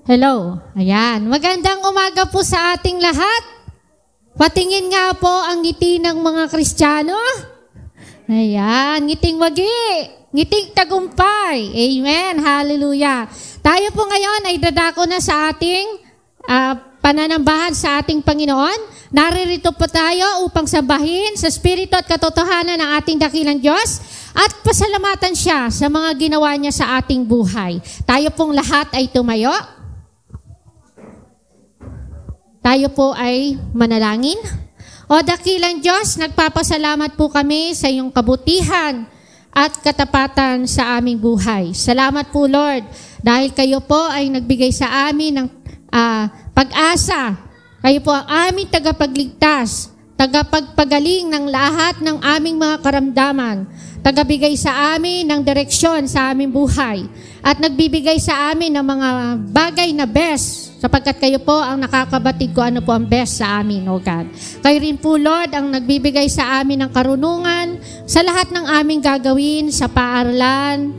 Hello. Ayan. Magandang umaga po sa ating lahat. Patingin nga po ang ngiti ng mga Kristiyano. Ayan. Ngiting wagi. Ngiting tagumpay. Amen. Hallelujah. Tayo po ngayon ay dadako na sa ating pananambahan sa ating Panginoon. Naririto po tayo upang sambahin sa Espiritu at katotohanan ng ating dakilang Diyos at pasalamatan siya sa mga ginawa niya sa ating buhay. Tayo pong lahat ay tumayo. Tayo po ay manalangin. O dakilang Diyos, nagpapasalamat po kami sa iyong kabutihan at katapatan sa aming buhay. Salamat po Lord, dahil kayo po ay nagbigay sa amin ng pag-asa. Kayo po ang aming tagapagligtas, tagapagpagaling ng lahat ng aming mga karamdaman, tagabigay sa amin ng direksyon sa aming buhay, at nagbibigay sa amin ng mga bagay na best, sapagkat kayo po ang nakakabatid ko ano po ang best sa amin, O God. Kayo rin po, Lord, ang nagbibigay sa amin ng karunungan sa lahat ng aming gagawin, sa paaralan,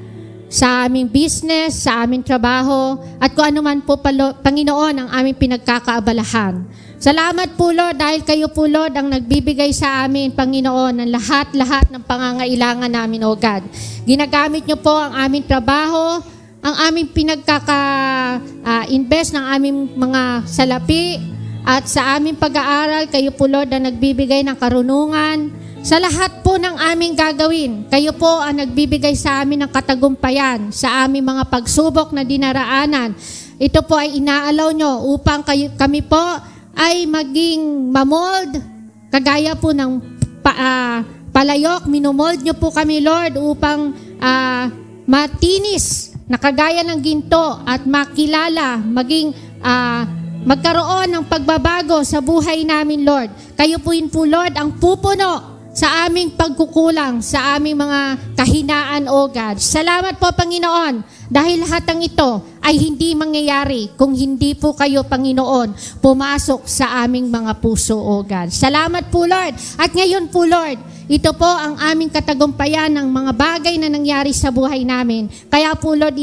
sa aming business, sa aming trabaho, at kung ano man po, Panginoon, ang aming pinagkakaabalahan. Salamat po, Lord, dahil kayo po, Lord, ang nagbibigay sa amin, Panginoon, ng lahat-lahat ng pangangailangan namin, O God. Ginagamit niyo po ang aming trabaho, ang aming pinagkaka-invest ng aming mga salapi, at sa aming pag-aaral, kayo po, Lord, ang nagbibigay ng karunungan. Sa lahat po ng aming gagawin, kayo po ang nagbibigay sa amin ng katagumpayan sa aming mga pagsubok na dinaraanan. Ito po ay inaalaw nyo upang kami po ay maging mamold, kagaya po ng palayok, minomold nyo po kami, Lord, upang matinis, na kagaya ng ginto at makilala, magkaroon ng pagbabago sa buhay namin, Lord. Kayo po yun po, Lord, ang pupuno sa aming pagkukulang, sa aming mga kahinaan, O God. Salamat po, Panginoon, dahil lahat ng ito ay hindi mangyayari kung hindi po kayo, Panginoon, pumasok sa aming mga puso, O God. Salamat po, Lord. At ngayon po, Lord, ito po ang aming katagumpayan ng mga bagay na nangyari sa buhay namin. Kaya po, Lord,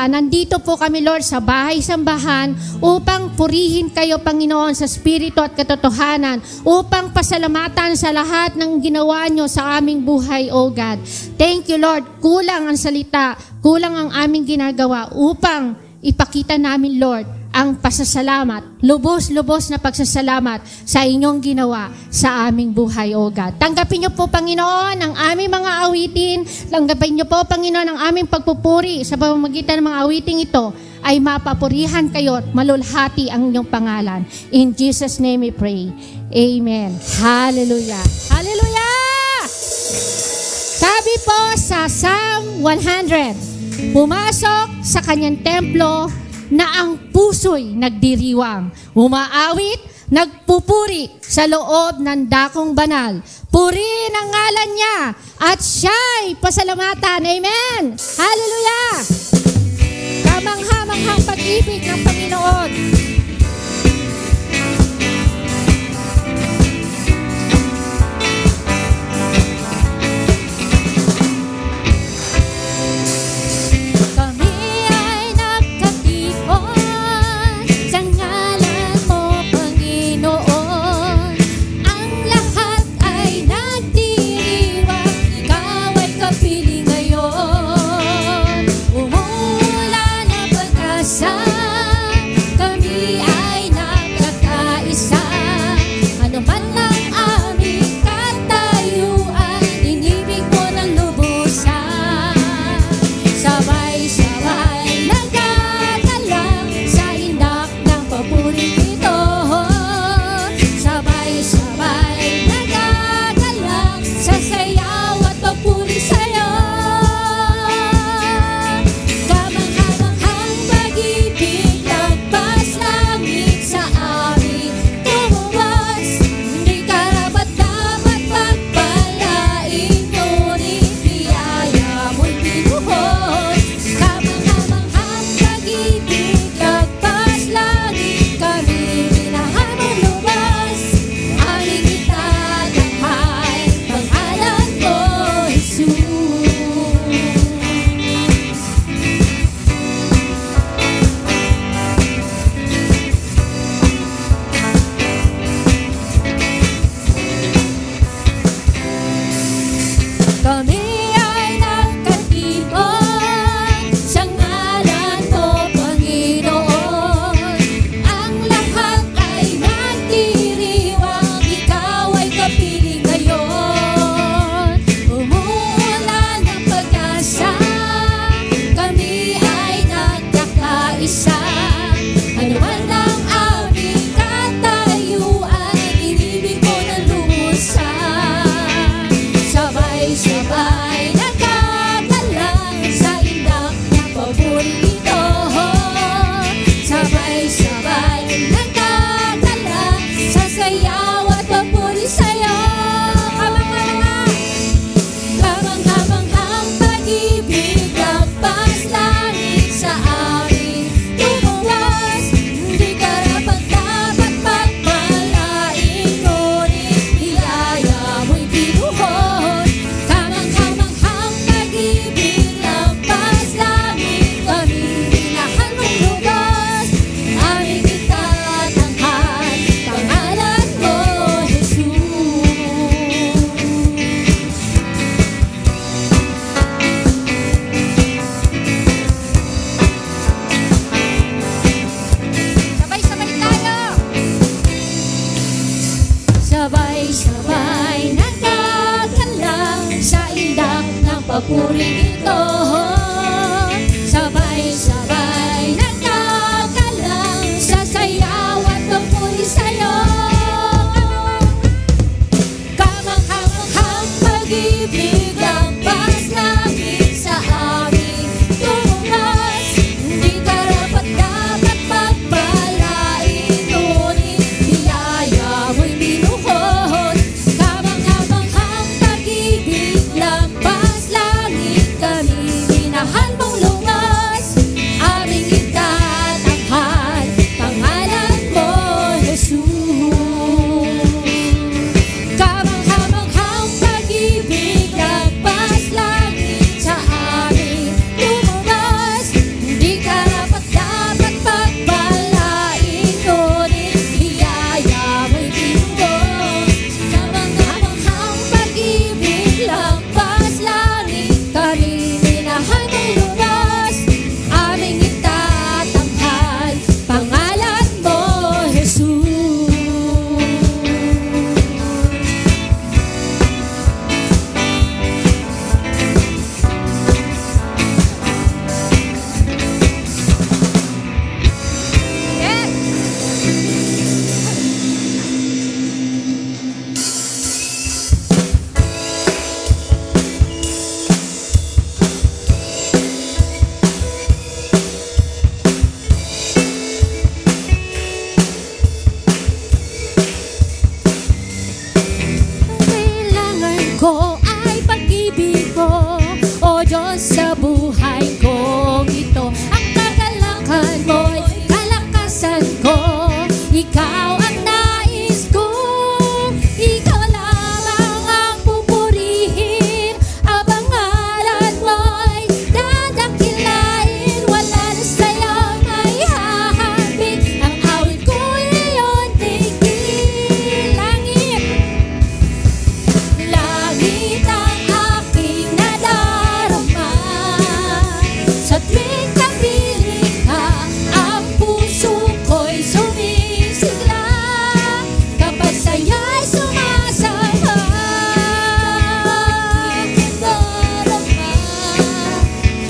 nandito po kami, Lord, sa bahay-sambahan upang purihin kayo, Panginoon, sa Espiritu at katotohanan, upang pasalamatan sa lahat ng ginawa nyo sa aming buhay, O God. Thank you, Lord. Kulang ang salita, kulang ang aming ginagawa upang ipakita namin, Lord, ang pasasalamat, lubos-lubos na pagsasalamat sa inyong ginawa sa aming buhay, O God. Tanggapin niyo po, Panginoon, ang aming mga awitin. Tanggapin niyo po, Panginoon, ang aming pagpupuri sa pamamagitan ng mga awiting ito ay mapapurihan kayo at malulhati ang inyong pangalan. In Jesus' name we pray. Amen. Hallelujah. Hallelujah! Sabi po sa Psalm 100, pumasok sa kanyang templo na ang puso'y nagdiriwang, umaawit, nagpupuri sa loob ng dakong banal. Purihin ang ngalan niya at siya'y pasalamatan. Amen! Hallelujah! Kamangha-manghang pag-ibig ng Panginoon. Kami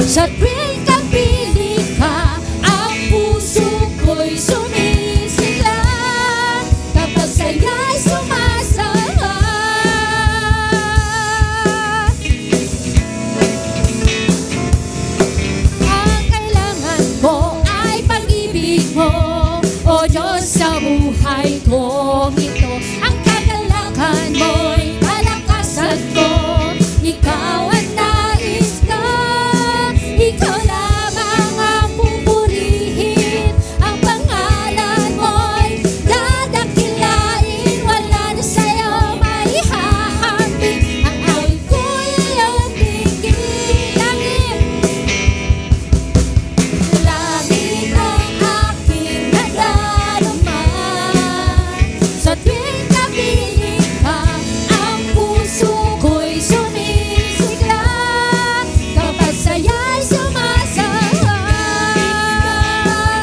Sa tuwing kapili ka, ang puso ko'y sumisigla, kapag sa'yo'y sumasama. Ang kailangan ko ay pag-ibig mo, o Diyos sa buhay kong ito. Ang kagalakan mo'y kalakasan ko, ikaw ang nais ko, ikaw lamang ang pupurihin. Ang pangalan mo'y dadakilain, wala na sa'yo maihahambing. Ang awit ko'y iyong tingin. Langit ang aking nadarama, sa tuwing kapiling ka, ang puso ko'y sumisigla, kapag sa'yo'y sumasama.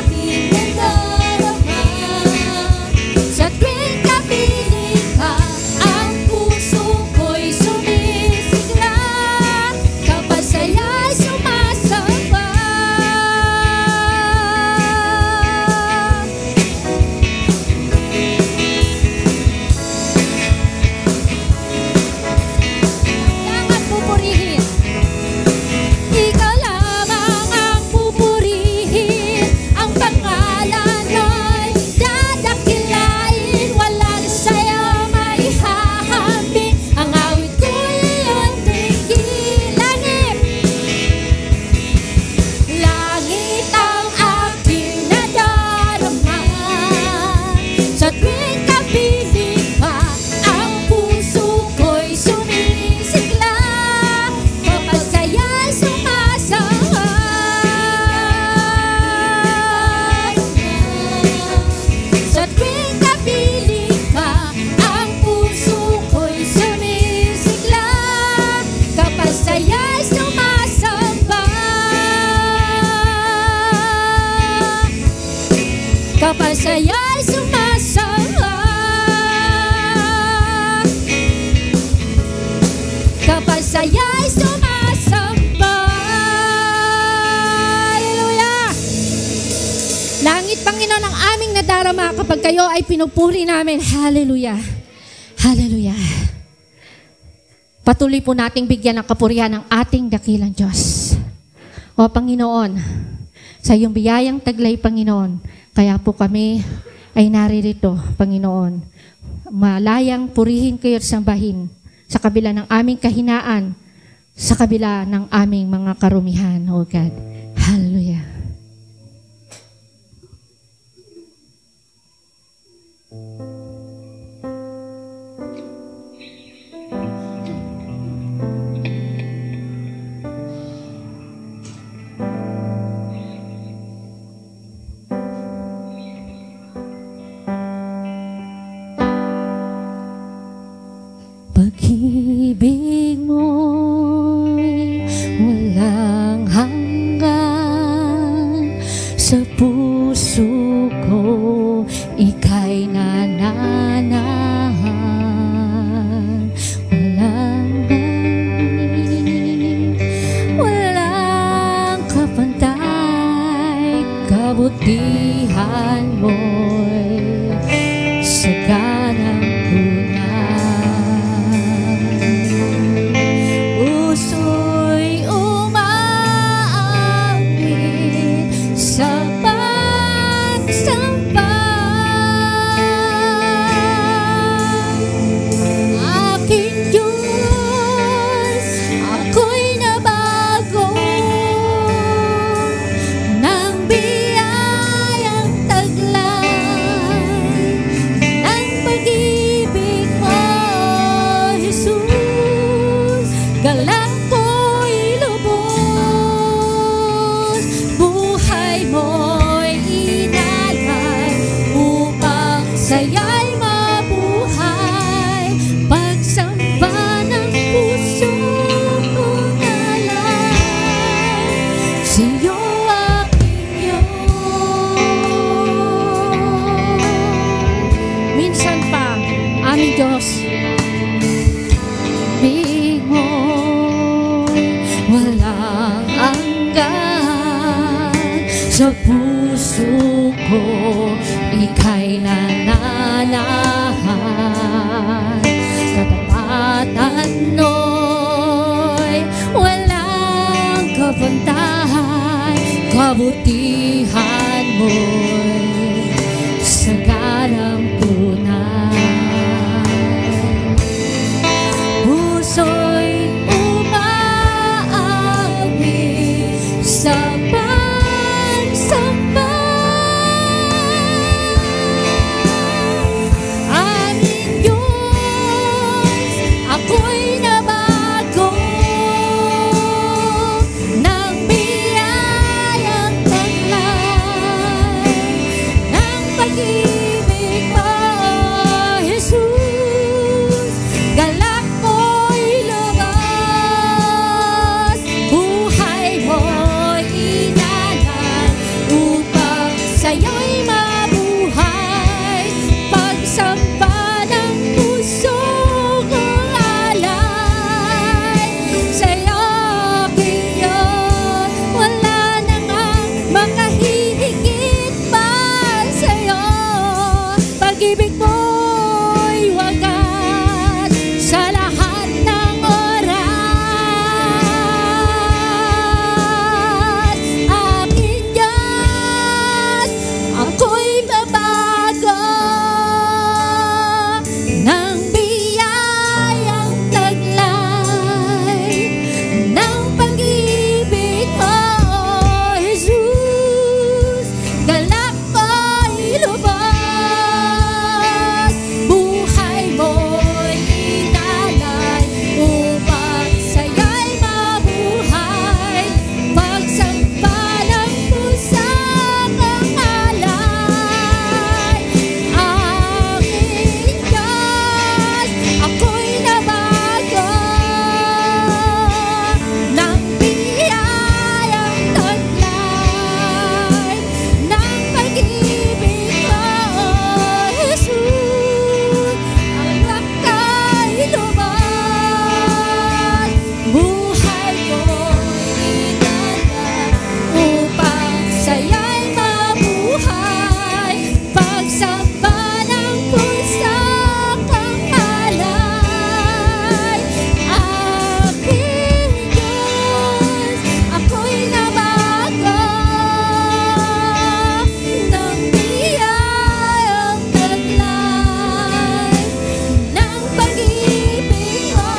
Aking nadarama, sa tuwing kapiling ka, ang puso ko'y sumisigla, kapag sa'yo'y sumasama. Kailangan pupurihin, ikaw lamang ang pupurihin. Ang pangalan mo'y dadakilain, wala na sa'yo maihahambing. Ang awit ko'y iyong tingin. Langit ang aking nadarama, sa tuwing kapiling ka, ang puso ko'y sumisigla, kapag sa'yo'y sumasama. Sa tuwing kapiling ka, ang puso ko'y sumisigla, kapag sa'yo'y sumasamba. Kapag sa'yo'y sumasamba, kapag sa'yo'y sumasamba. Hallelujah! Langit, Panginoon, ang aming nadarama kapag kayo ay pinupuri namin. Hallelujah! Hallelujah! Patuloy po nating bigyan ng kapurihan ng ating dakilang Diyos. O Panginoon, sa iyong biyayang taglay, Panginoon, kaya po kami ay naririto, Panginoon. Malayang purihin kayo at sambahin sa kabila ng aming kahinaan, sa kabila ng aming mga karumihan, O God. Hallelujah. Pag-ibig mo'y walang hanggan, sa puso ko ika'y nananahan. Walang hangin, walang kapantay, kabutihan mo'y saganang tunay. Puso'y umaawit sa pagsamba. Aking Diyos, ako'y nabago ng biyayang taglay. wagas. Sa puso ko ika'y nananahan. Katapatan mo'y walang kapantahan. Kabutihan mo'y saganang tunay. Puso'y umaawi sa pagsamba. Aming Diyos, ako'y nabago ng biyayang taglay ng pag-ibig mo, Jesus. Galak mo'y lumabas, buhay mo'y inalay upang sa'yo'y mabuhay. Pagsamba ng puso kong alay sa'yo, aking Diyos. Wala na ngang makahihigit pa sa'yo. Pag-ibig mo'y wagas sa lahat ng oras. Aking Diyos, ako'y babago ng biyayang taglay ng pag-ibig mo, Jesus. Galak mo'y lubos, buhay mo'y inalay upang sa'yo'y mabuhay. Pagsamba ng pusang ang alay. Aking Diyos, ako'y nabago ng biyayang taglay ng pag-ibig mo, Jesus. Ang lakay lumabas, buhay ko'y inalay upang sa'yo'y mabuhay. Pagsamba ng pusang ang alay. Aking Diyos, ako'y nabago ng biyayang taglay ng pag-ibig mo,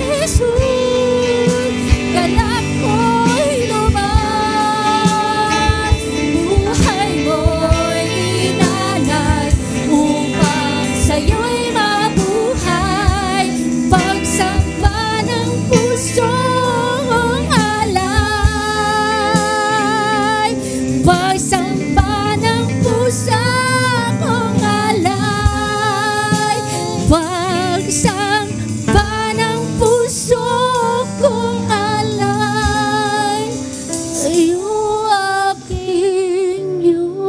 Jesus. Galak ko'y lumabas, buhay mo'y inalay upang sa'yo'y mabuhay. Pagsamba ng pusong alay. Pagsamba ng pusong alay. Pagsamba ng puso kong alay sa'yo, aking Diyos.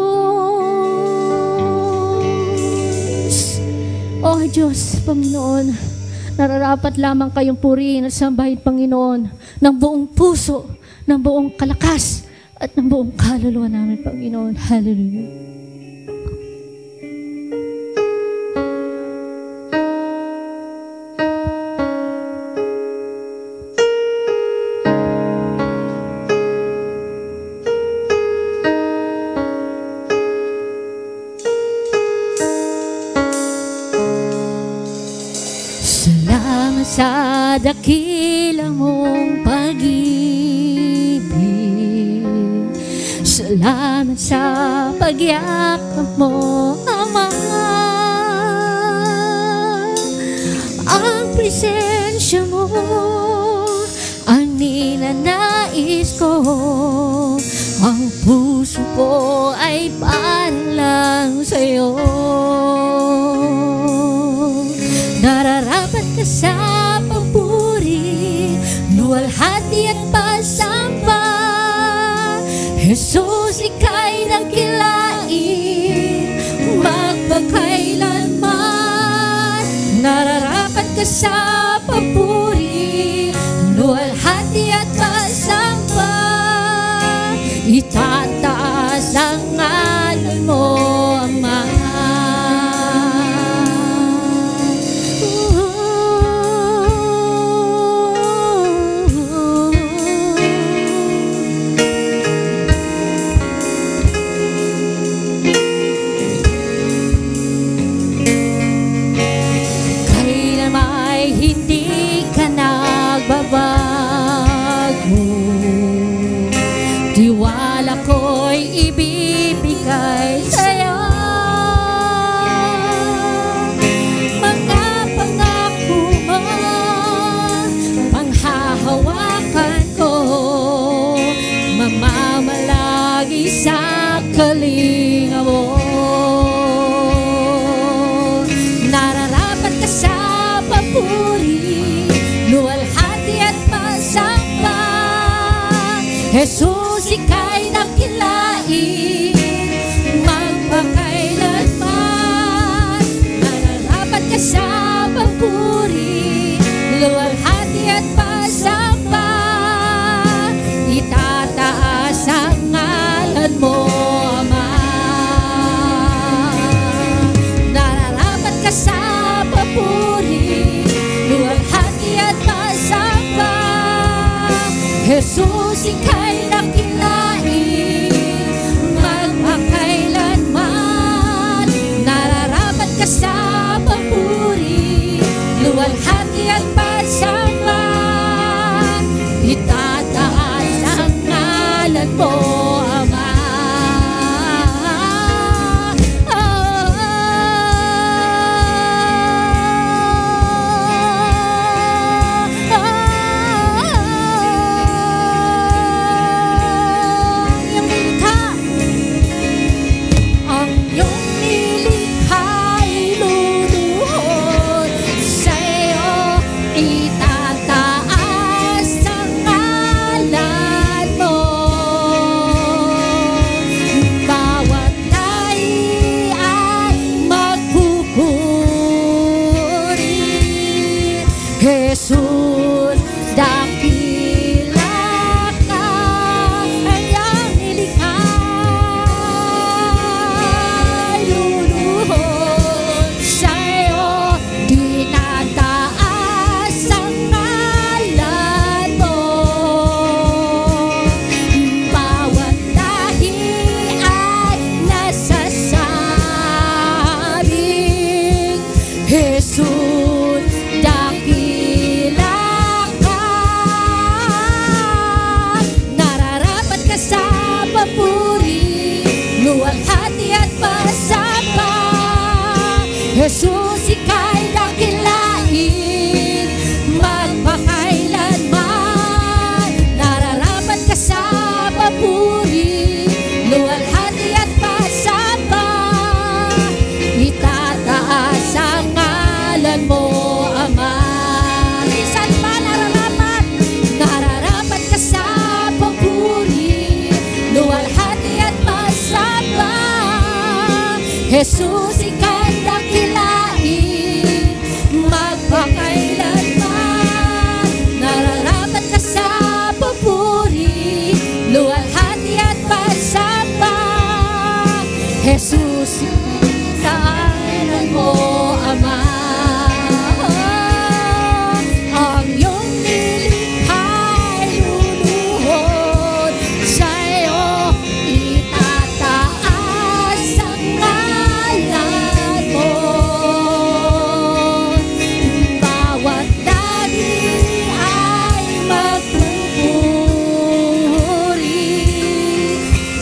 Oh Diyos, Panginoon, nararapat lamang kayong purihin at sambahin, Panginoon, ng buong puso, ng buong kalakas, at ng buong kaluluwa namin, Panginoon. Hallelujah. Salamat sa dakila mong pag-ibig. Salamat sa pagyakap mo, Ama. Ang presensya mo ang ninanais ko. Ang puso ko ay parang lang sa'yo. Nararapat ka sa pampuri, luwalhati at pasamba. Jesus, ika'y nagkilain magpakailanman. Nararapat ka sa papuri, luwalhati at pasamba. itataas ang ngalan mo, Ama. Hindi ka nagbabago, tiwala ko'y ibibigay sa'yo. Mga pangako mo, panghahawakan ko, mamamalagi sa kalinga mo. Nararapat ka sa papuri, luwalhati at masamba. Jesus, ika'y dakilain, magpakailanman. Nararapat ka sa papuri, luwalhati at masamba. Itataas ang ngalan mo, Ama. Nararapat ka sa papuri, luwalhati at masamba. Jesus, ika'y dakilain, magpakailanman. Nararapat ka sa papuri, luwalhati at masamba. Itataas ang ngalan mo, Ama. Jesus, dakila ka, ang iyong nilikha ay luluhod sa'yo. Tinataas ang ngalan mo, bawat lahi ay nasasabing Jesus, dakila ka. Nararapat ka sa papuri, luwalhati at masamba. Jesus, ika'y dakilain, magpakailanman. Nararapat ka sa papuri, luwalhati at masamba. Itataas ang ngalan mo, Ama. Minsan pa nararapat, nararapat ka sa papuri, luwalhati at masamba. Jesus, ika'y dakilain, magpakailanman. Nararapat ka sa papuri, luwalhati at masamba. Jesus, ika'y mo, Ama. Ang iyong nilikha'y luluhod sa'yo. Itataas ang ngalan mo, bawat dali ay magpupuri.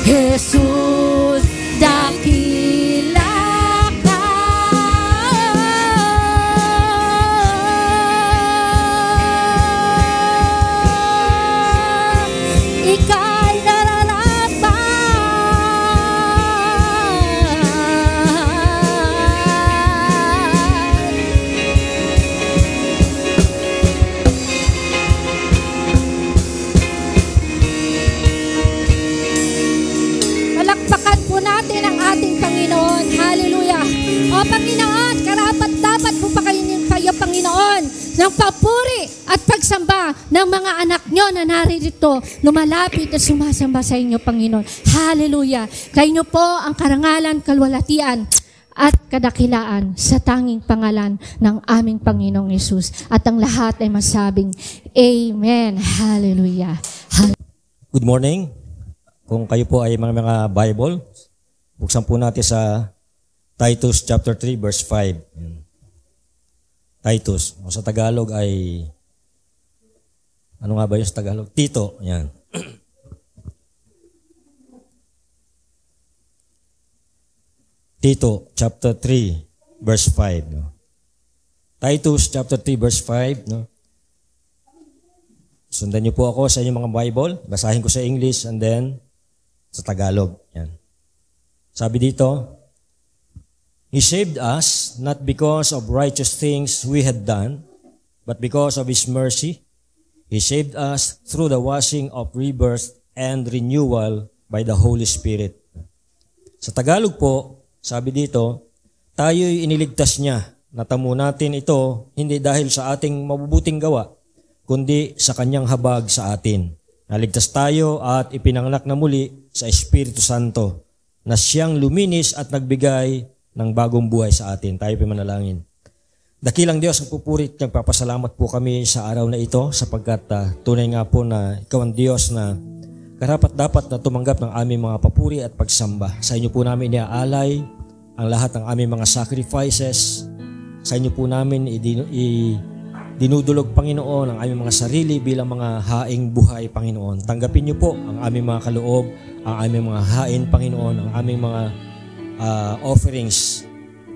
Jesus, dakila ka. Ika'y nararapat, palakpakan po natin ang ating Panginoon. Hallelujah. O Panginoon, karapat-dapat po pa kayo, Panginoon, ng papuri at pagsamba ng mga anak niyo. inyo na naririto, lumalapit at sumasamba sa inyo, Panginoon. Hallelujah. Kayo po ang karangalan, kalwalatian, at kadakilaan sa tanging pangalan ng aming Panginoong Yesus. At ang lahat ay masabing, Amen. Hallelujah. Good morning. Kung kayo po ay mga Bible, buksan po natin sa Titus chapter 3 verse 5. Titus. O sa Tagalog ay, ano nga ba yung sa Tagalog? Tito. Yan. Tito chapter 3 verse 5. No? Titus chapter 3 verse 5. No? Sundan niyo po ako sa inyong mga Bible. Basahin ko sa English and then sa Tagalog. Yan. Sabi dito, He saved us not because of righteous things we had done, but because of His mercy. He saved us through the washing of rebirth and renewal by the Holy Spirit. Sa Tagalog po, sabi dito, tayo'y iniligtas niya. Natamo natin ito hindi dahil sa ating mabubuting gawa, kundi sa kanyang habag sa atin. Naligtas tayo at ipinanganak na muli sa Espiritu Santo na siyang luminis at nagbigay ng bagong buhay sa atin. Tayo pimanalangin. Dakilang Diyos, nagpupuri at nagpapasalamat po kami sa araw na ito sapagkat tunay nga po na Ikaw ang Diyos na karapat-dapat na tumanggap ng aming mga papuri at pagsamba. Sa inyo po namin iaalay ang lahat ng aming mga sacrifices. Sa inyo po namin dinudulog, Panginoon, ang aming mga sarili bilang mga haing buhay, Panginoon. Tanggapin niyo po ang aming mga kaloob, ang aming mga hain, Panginoon, ang aming mga offerings.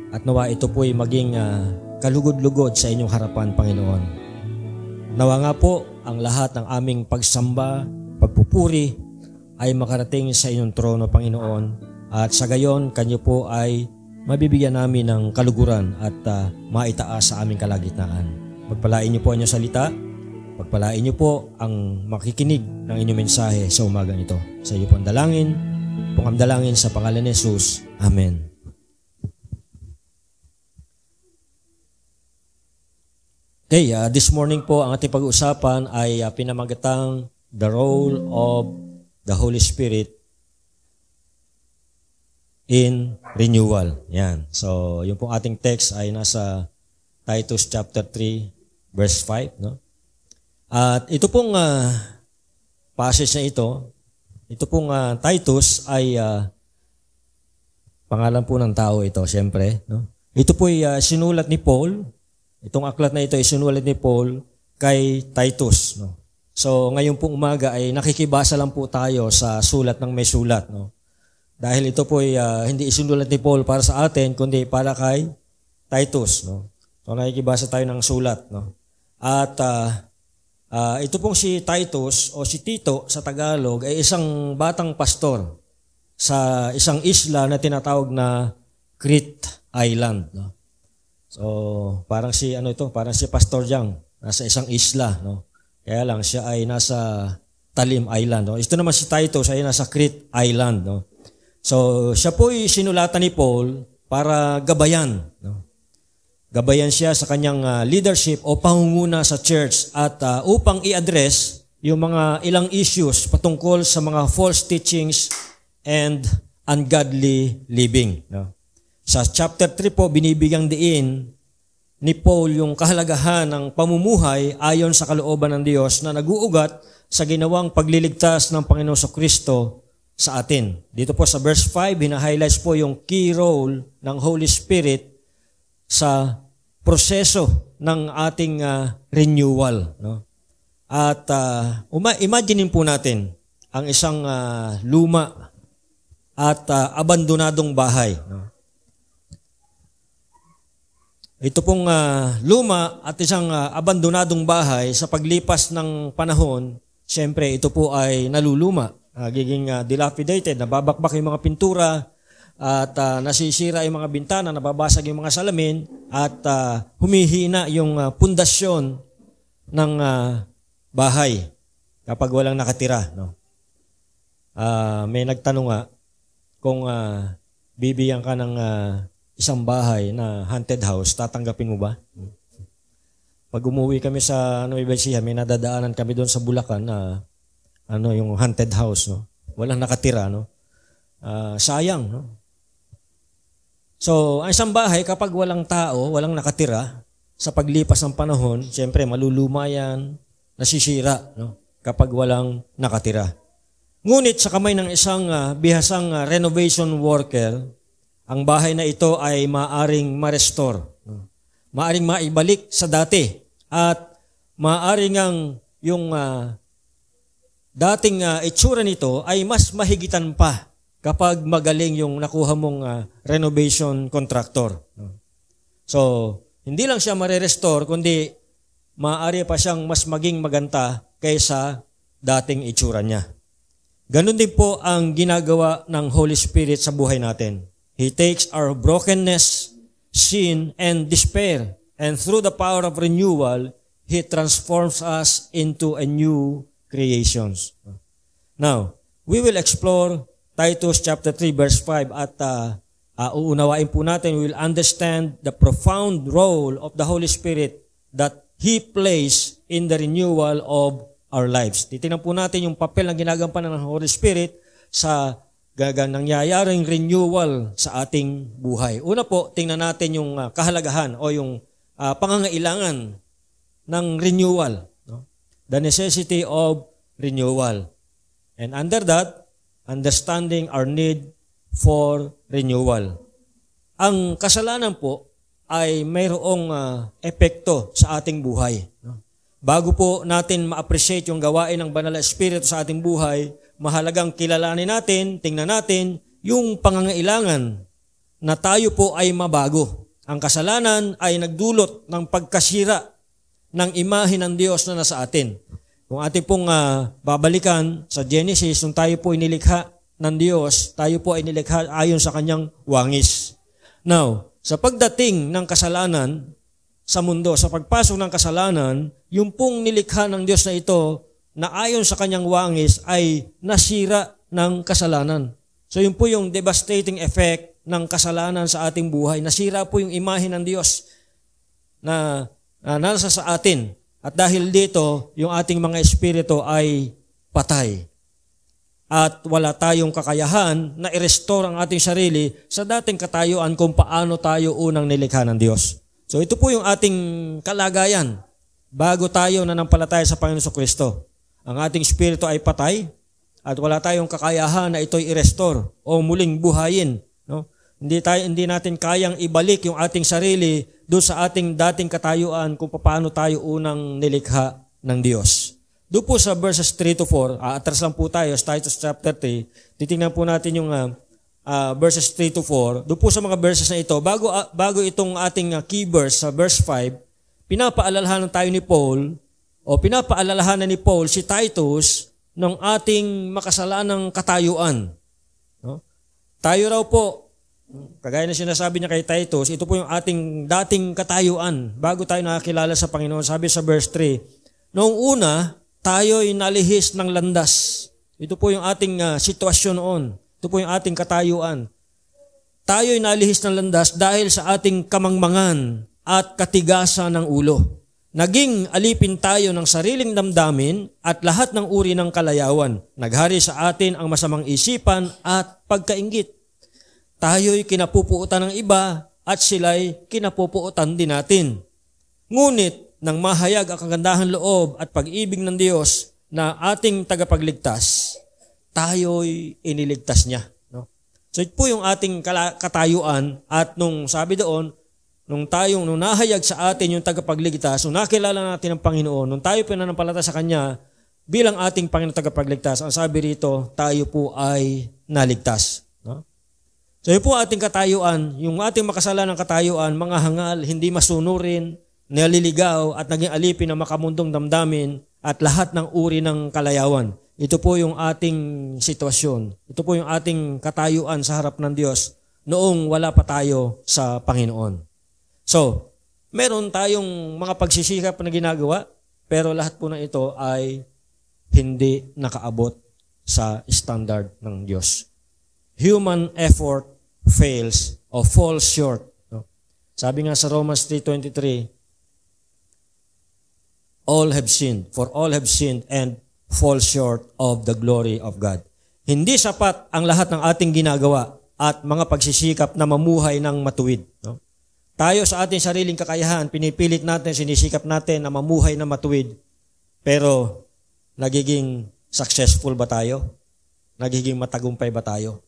At nawa ito po ay maging kalugod-lugod sa inyong harapan, Panginoon. Nawa nga po ang lahat ng aming pagsamba, pagpupuri ay makarating sa inyong trono, Panginoon. At sa gayon, kanyo po ay mabibigyan namin ng kaluguran at maitaas sa aming kalagitnaan. Pagpalain niyo po ang inyong salita. Pagpalain niyo po ang makikinig ng inyong mensahe sa umagang ito. Sa iyo po ang dalangin. Pangamdalangin sa pangalan ni Jesus. Amen. Okay, this morning po ang ating pag-uusapan ay pinamagatang the role of the Holy Spirit in renewal. Yan. So, yung pong ating text ay nasa Titus chapter 3 verse 5, no? At ito pong passage na ito pong Titus ay pangalan po ng tao ito, siyempre, no? Ito po ay sinulat ni Paul. Itong aklat na ito ay sinulat ni Paul kay Titus, no? So, ngayon pong umaga ay nakikibasa lang po tayo sa sulat ng may sulat, no? Dahil ito po ay hindi isinulat ni Paul para sa atin, kundi para kay Titus, no? So, nakikibasa tayo ng sulat, no? At ito pong si Titus o si Tito sa Tagalog ay isang batang pastor sa isang isla na tinatawag na Crete Island, no? So, parang si Pastor Jang nasa isang isla, no? Kaya lang siya ay nasa Talim Island, no? Ito naman si Titus ay nasa Crete Island, no? So, siya po ay sinulatan ni Paul para gabayan, no? Gabayan siya sa kanyang leadership o pangunguna sa church at upang i-address yung mga ilang issues patungkol sa mga false teachings and ungodly living, no? Sa chapter 3 po, binibigyang diin ni Paul yung kahalagahan ng pamumuhay ayon sa kalooban ng Diyos na nag-uugat sa ginawang pagliligtas ng Panginoon Kristo sa atin. Dito po sa verse 5, hina-highlights po yung key role ng Holy Spirit sa proseso ng ating renewal, no? At imaginein po natin ang isang luma at abandonadong bahay, no? Ito pong luma at isang abandonadong bahay sa paglipas ng panahon, siyempre ito po ay naluluma, giging dilapidated, nababakbak yung mga pintura at nasisira yung mga bintana, nababasag yung mga salamin at humihina yung pundasyon ng bahay kapag walang nakatira, no? May nagtanong nga kung bibigyan ka ng isang bahay na haunted house, tatanggapin mo ba? pag umuwi kami sa Nueva Ecija, may nadadaanan kami doon sa Bulacan na yung haunted house, no? Walang nakatira, no? Sayang, no? So, ang isang bahay, kapag walang tao, walang nakatira, sa paglipas ng panahon, siyempre maluluma yan, nasisira, no? Kapag walang nakatira. Ngunit sa kamay ng isang bihasang renovation worker, ang bahay na ito ay maaring ma-restore, no? Maaring maibalik sa dati. At maaring yung dating itsura nito ay mas mahigitan pa kapag magaling yung nakuha mong renovation contractor. So, hindi lang siya ma-restore, kundi maaari pa siyang mas maging maganda kaysa dating itsura niya. Ganon din po ang ginagawa ng Holy Spirit sa buhay natin. He takes our brokenness, sin, and despair, and through the power of renewal, He transforms us into a new creations. Now, we will explore Titus chapter 3 verse 5 at uunawain po natin, we will understand the profound role of the Holy Spirit that He plays in the renewal of our lives. Titingnan po natin yung papel na ginagampanan ng Holy Spirit sa nangyayaring renewal sa ating buhay. Una po, tingnan natin yung kahalagahan o yung pangangailangan ng renewal. No? The necessity of renewal. And under that, understanding our need for renewal. Ang kasalanan po ay mayroong epekto sa ating buhay. No? Bago po natin ma-appreciate yung gawain ng Banal na Espiritu sa ating buhay, mahalagang kilalanin natin, tingnan natin yung pangangailangan na tayo po ay mabago. Ang kasalanan ay nagdulot ng pagkasira ng imahe ng Diyos na nasa atin. Kung ating pong babalikan sa Genesis, nung tayo po inilikha ng Diyos, tayo po ay nilikha ayon sa kanyang wangis. Now, sa pagdating ng kasalanan sa mundo, sa pagpasok ng kasalanan, yung pong nilikha ng Diyos na ito, na ayon sa kanyang wangis, ay nasira ng kasalanan. So yun po yung devastating effect ng kasalanan sa ating buhay. Nasira po yung imahe ng Diyos na nasa sa atin. At dahil dito, yung ating mga espiritu ay patay. At wala tayong kakayahan na i-restore ang ating sarili sa dating katayuan kung paano tayo unang nilikha ng Diyos. So ito po yung ating kalagayan bago tayo nanampalataya sa Panginoon Kristo. Ang ating espiritu ay patay at wala tayong kakayahan na ito'y i-restore o muling buhayin. No? Hindi natin kayang ibalik yung ating sarili doon sa ating dating katayuan kung paano tayo unang nilikha ng Diyos. Doon po sa verses 3 to 4, atras lang po tayo sa Titus chapter 3, titingnan po natin yung verses 3 to 4. Doon po sa mga verses na ito, bago itong ating key verse sa verse 5, pinapaalalahanan tayo ni Paul, o pinapaalalahanan ni Paul si Titus ng ating makasalanang katayuan. No? Tayo raw po, kagaya na sinasabi niya kay Titus, ito po yung ating dating katayuan bago tayo nakakilala sa Panginoon. Sabi sa verse 3, noong una, tayo'y nalihis ng landas. Ito po yung ating sitwasyon noon. Ito po yung ating katayuan. Tayo'y nalihis ng landas dahil sa ating kamangmangan at katigasan ng ulo. Naging alipin tayo ng sariling damdamin at lahat ng uri ng kalayawan. Naghari sa atin ang masamang isipan at pagkainggit. Tayo'y kinapupuutan ng iba at sila'y kinapupuutan din natin. Ngunit, nang mahayag ang kagandahan loob at pag-ibig ng Diyos na ating tagapagligtas, tayo'y iniligtas niya. No? So ito po yung ating katayuan at nung sabi doon, nung nahayag sa atin yung tagapagligtas, nung nakilala natin ang Panginoon, nung tayo pinanampalataya sa Kanya bilang ating Panginoon tagapagligtas, ang sabi rito, tayo po ay naligtas. No? So yun po ating katayuan, yung ating makasalanang katayuan, mga hangal, hindi masunurin, naliligaw at naging alipin ng makamundong damdamin at lahat ng uri ng kalayawan. Ito po yung ating sitwasyon. Ito po yung ating katayuan sa harap ng Diyos noong wala pa tayo sa Panginoon. So, meron tayong mga pagsisikap na ginagawa, pero lahat po na ito ay hindi nakaabot sa standard ng Diyos. Human effort fails or falls short. No? Sabi nga sa Romans 3:23, all have sinned, for all have sinned and fall short of the glory of God. Hindi sapat ang lahat ng ating ginagawa at mga pagsisikap na mamuhay ng matuwid. No? Tayo sa ating sariling kakayahan, pinipilit natin, sinisikap natin na mamuhay ng matuwid. Pero nagiging successful ba tayo? Nagiging matagumpay ba tayo?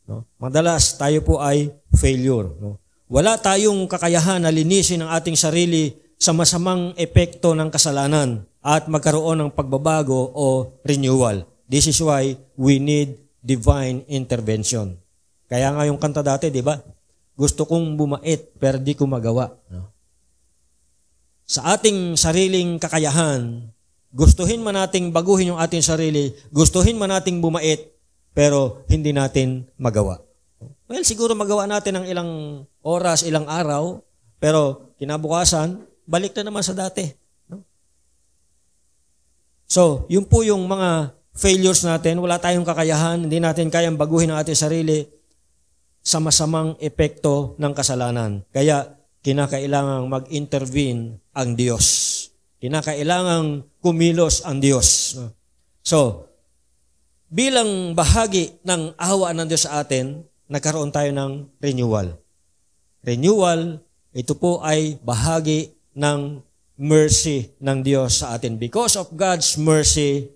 No? Madalas tayo po ay failure. No? Wala tayong kakayahan na linisin ang ating sarili sa masamang epekto ng kasalanan at magkaroon ng pagbabago o renewal. This is why we need divine intervention. Kaya nga yung kanta dati, di ba? Gusto kong bumait, pero di ko magawa. No? Sa ating sariling kakayahan, gustuhin man nating baguhin yung ating sarili, gustuhin man nating bumait, pero hindi natin magawa. Well, siguro magawa natin ng ilang oras, ilang araw, pero kinabukasan, balik na naman sa dati. No? So, yun po yung mga failures natin, wala tayong kakayahan, hindi natin kayang baguhin ang ating sarili sa masamang epekto ng kasalanan. Kaya, kinakailangang mag-intervene ang Diyos. Kinakailangang kumilos ang Diyos. So, bilang bahagi ng awa ng Diyos sa atin, nagkaroon tayo ng renewal. Renewal, ito po ay bahagi ng mercy ng Diyos sa atin. Because of God's mercy,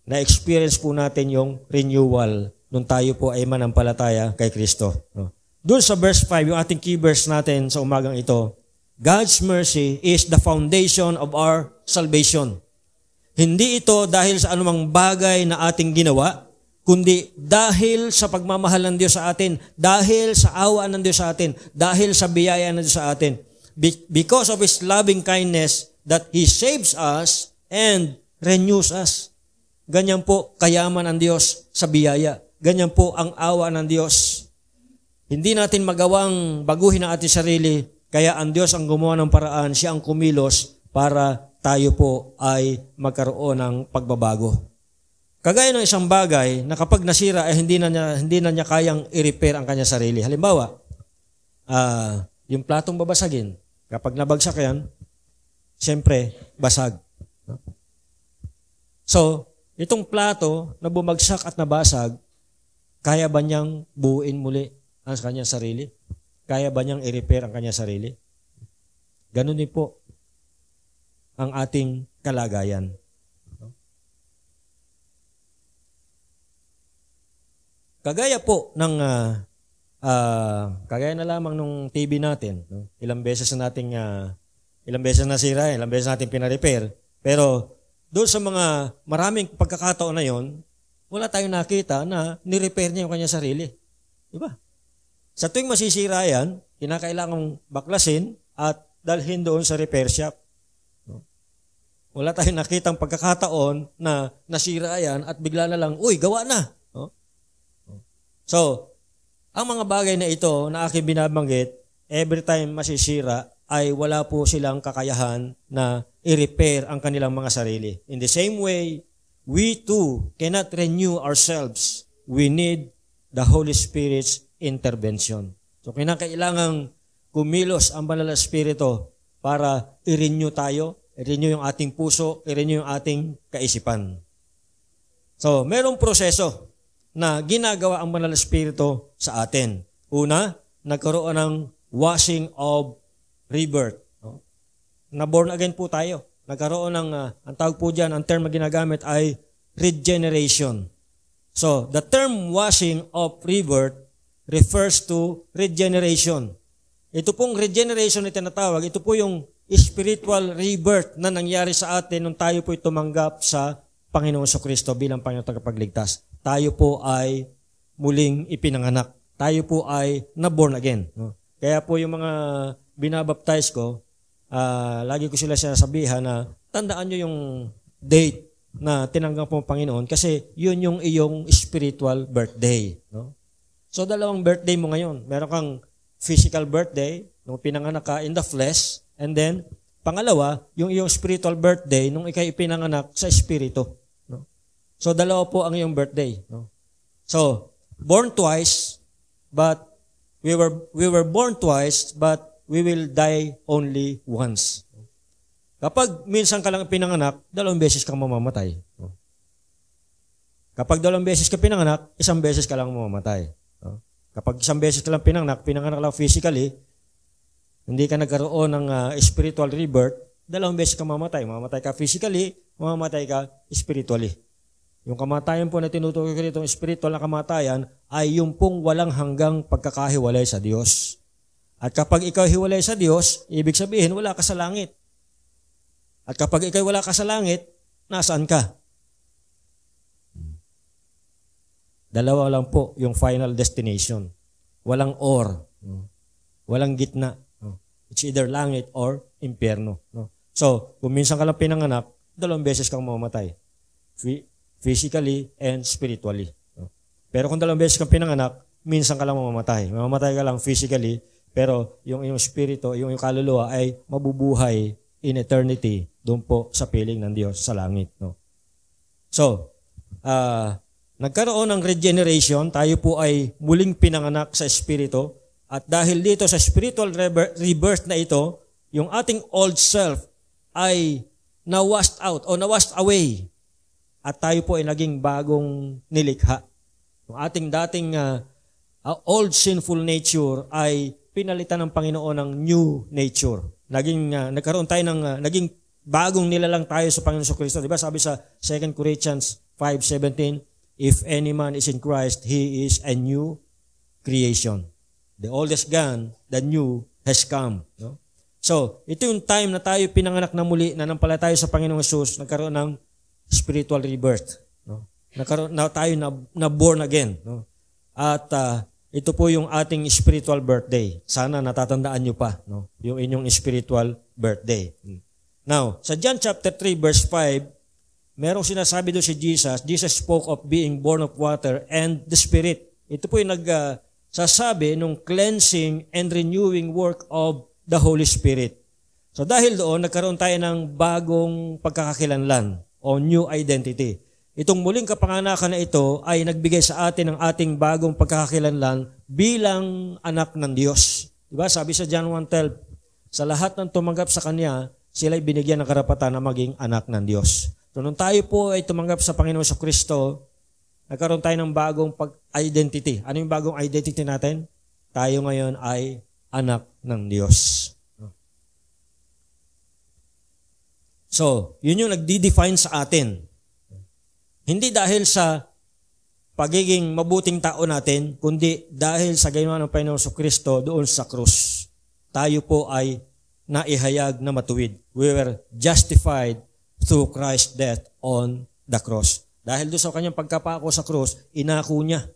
na-experience po natin yung renewal nung tayo po ay manampalataya kay Kristo. Doon sa verse 5, yung ating key verse natin sa umagang ito, God's mercy is the foundation of our salvation. Hindi ito dahil sa anumang bagay na ating ginawa, kundi dahil sa pagmamahal ng Diyos sa atin, dahil sa awa ng Diyos sa atin, dahil sa biyaya ng Diyos sa atin. Because of His loving kindness that He saves us and renews us. Ganyan po kayaman ang Diyos sa biyaya. Ganyan po ang awa ng Diyos. Hindi natin magawang baguhin ang ating sarili, kaya ang Diyos ang gumawa ng paraan, siya ang kumilos para tayo po ay magkaroon ng pagbabago. Kagaya ng isang bagay na kapag nasira ay hindi na niya kayang i-repair ang kanya sarili. Halimbawa, yung platong babasagin, kapag nabagsak yan, siyempre basag. So, itong plato na bumagsak at nabasag, kaya ba niyang buuin muli ang kanyang sarili? Kaya ba niyang i-repair ang kanyang sarili? Ganun din po ang ating kalagayan. Kagaya po ng kagaya na lamang nung TV natin, no? Ilang beses nasira, ilang beses natin pina-repair, pero doon sa mga maraming pagkakataon na yon, wala tayong nakita na ni-repair niya yung kanyang sarili. Diba? Sa tuwing masisira yan, kinakailangang baklasin at dalhin doon sa repair shop. No? Wala tayong nakitang pagkakataon na nasira yan at bigla na lang, uy, gawa na. No? So, ang mga bagay na ito na aking binabanggit, every time masisira, ay wala po silang kakayahan na i-repair ang kanilang mga sarili. In the same way, we too cannot renew ourselves. We need the Holy Spirit's intervention. So, kinakailangang kumilos ang Banal na Espiritu para i-renew tayo, i-renew yung ating puso, i-renew yung ating kaisipan. So, merong proseso na ginagawa ang Banal na Espiritu sa atin. Una, nagkaroon ng washing of rebirth. No? Na born again po tayo. Nagkaroon ng, ang tawag po dyan, ang term na ginagamit ay regeneration. So, the term washing of rebirth refers to regeneration. Ito pong regeneration na tinatawag, ito po yung spiritual rebirth na nangyari sa atin nung tayo po'y tumanggap sa Panginoon Kristo bilang Panginoon tagapagligtas. Tayo po ay muling ipinanganak. Tayo po ay na-born again. No? Kaya po yung mga binabaptize ko, lagi ko sila sinasabihan na tandaan nyo yung date na tinanggap mo Panginoon kasi yun yung iyong spiritual birthday. No? So, dalawang birthday mo ngayon. Meron kang physical birthday, nung pinanganak ka in the flesh, and then, pangalawa, yung iyong spiritual birthday, nung ikay ipinanganak sa espiritu. No? So, dalawa po ang iyong birthday. No? So, born twice, but we were born twice, but we will die only once. Kapag minsan ka lang pinanganak, 2 beses kang mamamatay. No? Kapag 2 beses ka pinanganak, 1 beses ka lang mamamatay. No? Kapag 1 beses ka lang pinanganak lang physically, hindi ka nagkaroon ng spiritual rebirth, 2 beses ka mamamatay. Mamamatay ka physically, mamamatay ka spiritually. Yung kamatayan po na tinutukoy ko dito, spiritual na kamatayan, ay yung pong walang hanggang pagkakahiwalay sa Diyos. At kapag ikaw hiwalay sa Diyos, ibig sabihin, wala ka sa langit. At kapag ikaw wala ka sa langit, nasaan ka? 2 lang po yung final destination. Walang or. Walang gitna. It's either langit or impyerno. So, kung minsan ka lang pinanganak, 2 beses kang mamamatay. Physically and spiritually. Pero kung 2 beses kang pinanganak, minsan ka lang mamamatay. Mamamatay ka lang physically, pero yung spirito, yung kaluluwa ay mabubuhay in eternity doon po sa piling ng Diyos sa langit. No? So, nagkaroon ng regeneration, tayo po ay muling pinanganak sa espiritu, at dahil dito sa spiritual rebirth na ito, yung ating old self ay na-washed out o na-washed away, at tayo po ay naging bagong nilikha. Yung ating dating old sinful nature ay pinalitan ng Panginoon ng new nature. Nagkaroon tayo ng naging bagong nilalang tayo sa Panginoon Kristo. Diba? Sabi sa 2 Corinthians 5:17, if any man is in Christ, he is a new creation. The old is gone, the new has come. No? So, ito yung time na tayo pinanganak na muli, nanampalataya tayo sa Panginoong Jesus, nagkaroon ng spiritual rebirth. No? Nagkaroon na tayo na born again. No? At ito po yung ating spiritual birthday. Sana natatandaan nyo pa, no? Yung inyong spiritual birthday. Now, sa John chapter 3 verse 5, merong sinasabi doon si Jesus. Jesus spoke of being born of water and the Spirit. Ito po yung nagsasabi nung cleansing and renewing work of the Holy Spirit. So dahil doon, nagkaroon tayo ng bagong pagkakakilanlan o new identity. Itong muling kapanganakan na ito ay nagbigay sa atin ng ating bagong pagkakakilanlan bilang anak ng Diyos. Diba? Sabi sa John 1:12, sa lahat ng tumanggap sa Kanya, sila ay binigyan ng karapatan na maging anak ng Diyos. So nung tayo po ay tumanggap sa Panginoon sa Kristo, nagkaroon tayo ng bagong identity. Ano yung bagong identity natin? Tayo ngayon ay anak ng Diyos. So, yun yung nagdi-define sa atin. Hindi dahil sa pagiging mabuting tao natin, kundi dahil sa ginawa ng Panginoon sa Kristo doon sa krus. Tayo po ay naihayag na matuwid. We were justified through Christ's death on the cross. Dahil doon sa kanyang pagkapako sa krus, inako niya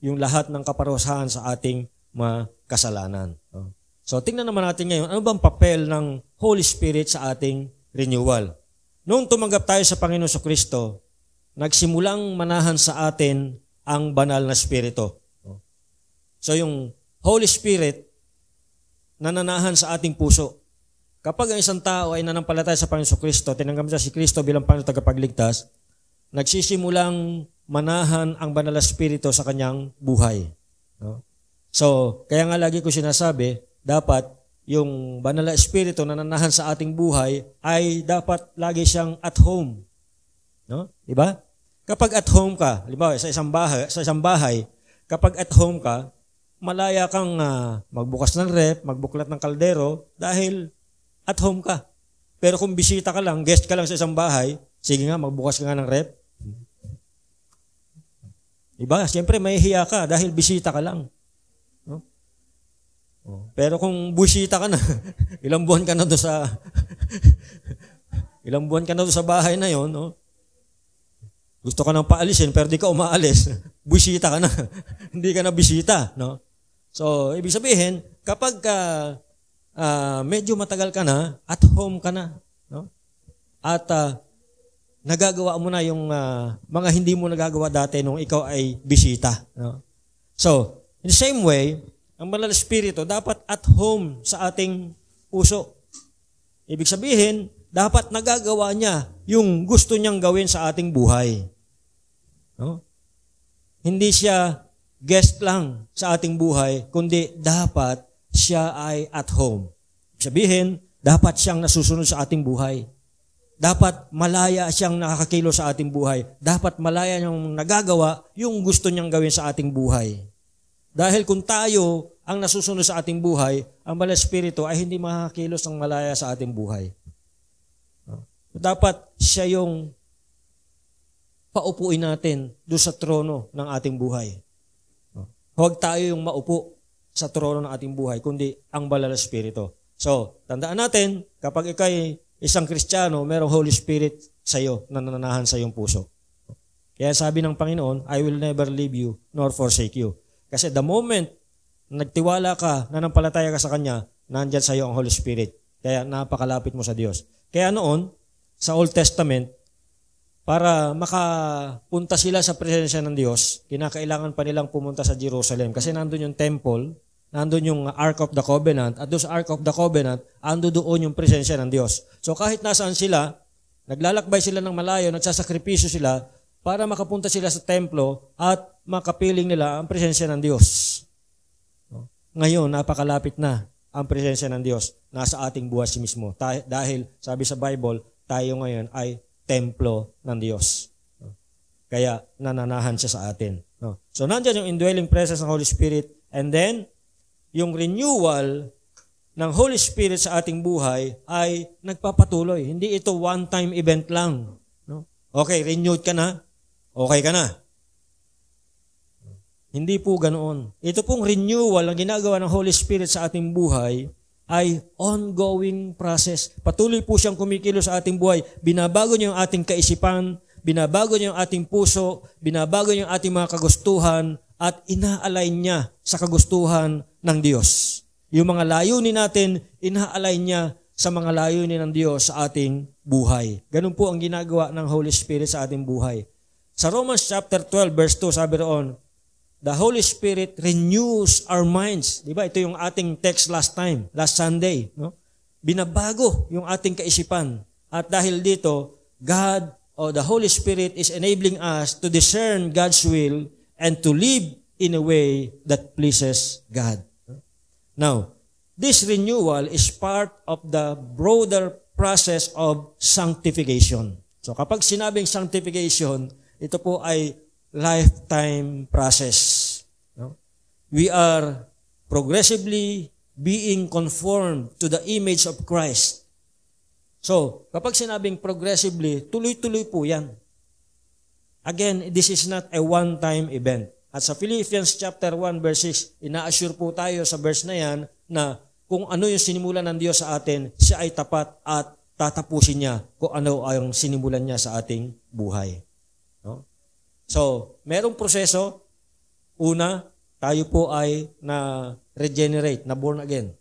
yung lahat ng kaparusahan sa ating mga kasalanan. So, tingnan naman natin ngayon, ano bang papel ng Holy Spirit sa ating renewal? Noong tumanggap tayo sa Panginoon sa Kristo, nagsimulang manahan sa atin ang banal na Espiritu. So yung Holy Spirit, nananahan sa ating puso. Kapag ang isang tao ay nanampalataya sa Panginoon sa Kristo, tinanggap niya si Kristo bilang Panginoon tagapagligtas, nagsisimulang manahan ang banal na Espiritu sa kanyang buhay. So, kaya nga lagi ko sinasabi, dapat yung banal na Espiritu na nananahan sa ating buhay ay dapat lagi siyang at home. No? Diba? Kapag at home ka, halimbawa sa isang bahay, kapag at home ka, malaya kang magbukas ng rep, magbuklat ng kaldero dahil at home ka. Pero kung bisita ka lang, guest ka lang sa isang bahay, sige nga, magbukas ka nga ng rep. Diba? Siyempre, mahihiya ka dahil bisita ka lang. No? Pero kung bisita ka na, ilang buwan ka na doon sa bahay na yon, no? Gusto ka nang paalisin pero di ka umaalis, bisita ka na. Hindi ka na bisita, no? So, ibig sabihin, kapag medyo matagal ka na, at home ka na, no? At nagagawa mo na yung mga hindi mo nagagawa dati nung ikaw ay bisita, no? So, in the same way, ang banal na Espiritu dapat at home sa ating puso. Ibig sabihin, dapat nagagawa niya yung gusto niyang gawin sa ating buhay. No? Hindi siya guest lang sa ating buhay, kundi dapat siya ay at home. Sabihin, dapat siyang nasusunod sa ating buhay. Dapat malaya siyang nakakakilo sa ating buhay. Dapat malaya niyang nagagawa yung gusto niyang gawin sa ating buhay. Dahil kung tayo ang nasusunod sa ating buhay, ang Banal na Espiritu ay hindi makakakilos ng malaya sa ating buhay. Dapat siya yung paupuin natin doon sa trono ng ating buhay. Huwag tayo yung maupo sa trono ng ating buhay, kundi ang Banal na Espiritu. So, tandaan natin, kapag ikay isang Kristiyano, merong Holy Spirit sa iyo na nananahan sa iyong puso. Kaya sabi ng Panginoon, I will never leave you nor forsake you. Kasi the moment nagtiwala ka, nanampalataya ka sa Kanya, nandyan sa iyo ang Holy Spirit. Kaya napakalapit mo sa Diyos. Kaya noon, sa Old Testament, para makapunta sila sa presensya ng Diyos, kinakailangan pa nilang pumunta sa Jerusalem. Kasi nandun yung temple, nandun yung Ark of the Covenant, at doon sa Ark of the Covenant, ando doon yung presensya ng Diyos. So kahit nasaan sila, naglalakbay sila ng malayo, nagsasakripisyo sila, para makapunta sila sa templo at makapiling nila ang presensya ng Diyos. Ngayon, napakalapit na ang presensya ng Diyos. Nasa ating buwas mismo. Dahil, sabi sa Bible, tayo ngayon ay templo ng Diyos. Kaya, nananahan siya sa atin. So, nandiyan yung indwelling presence ng Holy Spirit, and then, yung renewal ng Holy Spirit sa ating buhay ay nagpapatuloy. Hindi ito one-time event lang. Okay, renewed ka na, okay ka na. Hindi po ganoon. Ito pong renewal ang ginagawa ng Holy Spirit sa ating buhay ay ongoing process. Patuloy po siyang kumikilos sa ating buhay. Binabago niya yung ating kaisipan, binabago niya yung ating puso, binabago niya yung ating mga kagustuhan, at ina-align niya sa kagustuhan ng Diyos. Yung mga layunin natin, ina-align niya sa mga layunin ng Diyos sa ating buhay. Ganun po ang ginagawa ng Holy Spirit sa ating buhay. Sa Romans chapter 12 verse 2, sabi roon, the Holy Spirit renews our minds. Diba? Ito yung ating text last Sunday. No? Binabago yung ating kaisipan. At dahil dito, the Holy Spirit is enabling us to discern God's will and to live in a way that pleases God. Now, this renewal is part of the broader process of sanctification. So kapag sinabing sanctification, ito po ay lifetime process. No? We are progressively being conformed to the image of Christ. So, kapag sinabing progressively, tuloy-tuloy po yan. Again, this is not a one-time event. At sa Philippians chapter 1 verse 6, ina-assure po tayo sa verse na yan na kung ano yung sinimulan ng Diyos sa atin, siya ay tapat at tatapusin niya kung ano ang sinimulan niya sa ating buhay. No? So, merong proseso. Una, tayo po ay na-regenerate, na-born again.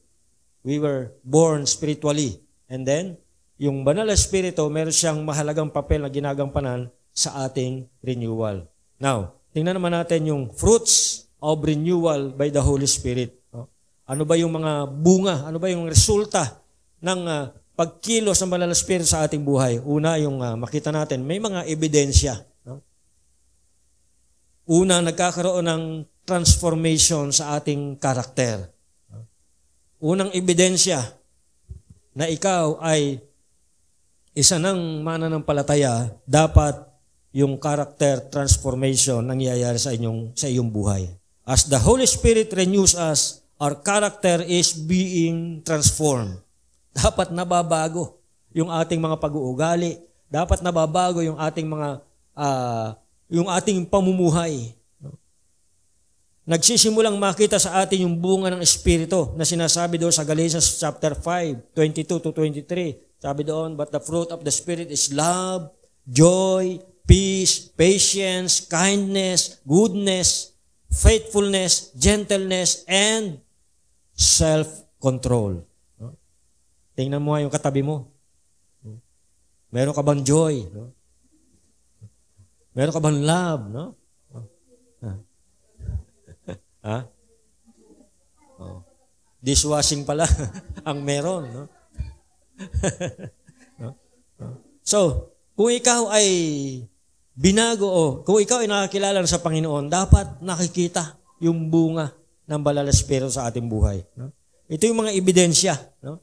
We were born spiritually. And then, yung Banal na Espiritu, meron siyang mahalagang papel na ginagampanan sa ating renewal. Now, tingnan naman natin yung fruits of renewal by the Holy Spirit. Ano ba yung mga bunga? Ano ba yung resulta ng pagkilos ng Banal na Espiritu sa ating buhay? Una, yung makita natin, may mga ebidensya. Una, nagkakaroon ng transformation sa ating karakter. Unang ebidensya na ikaw ay isa ng mananampalataya, dapat yung character transformation nangyayari sa iyong buhay. As the Holy Spirit renews us, our character is being transformed. Dapat nababago yung ating mga pag-uugali. Dapat nababago yung ating mga yung ating pamumuhay. Nagsisimulang makita sa atin yung bunga ng Espiritu na sinasabi doon sa Galatians chapter 5, 22 to 23. Sabi doon, but the fruit of the Spirit is love, joy, peace, patience, kindness, goodness, faithfulness, gentleness, and self-control. Tingnan mo yung katabi mo. Meron ka bang joy? Meron ka bang love? No? Ha? Oh. Dishwashing pala ang meron. No? No? So, kung ikaw ay binago kung ikaw ay nakakilala sa Panginoon, dapat nakikita yung bunga ng Banal na Espiritu sa ating buhay. No? Ito yung mga ebidensya. No?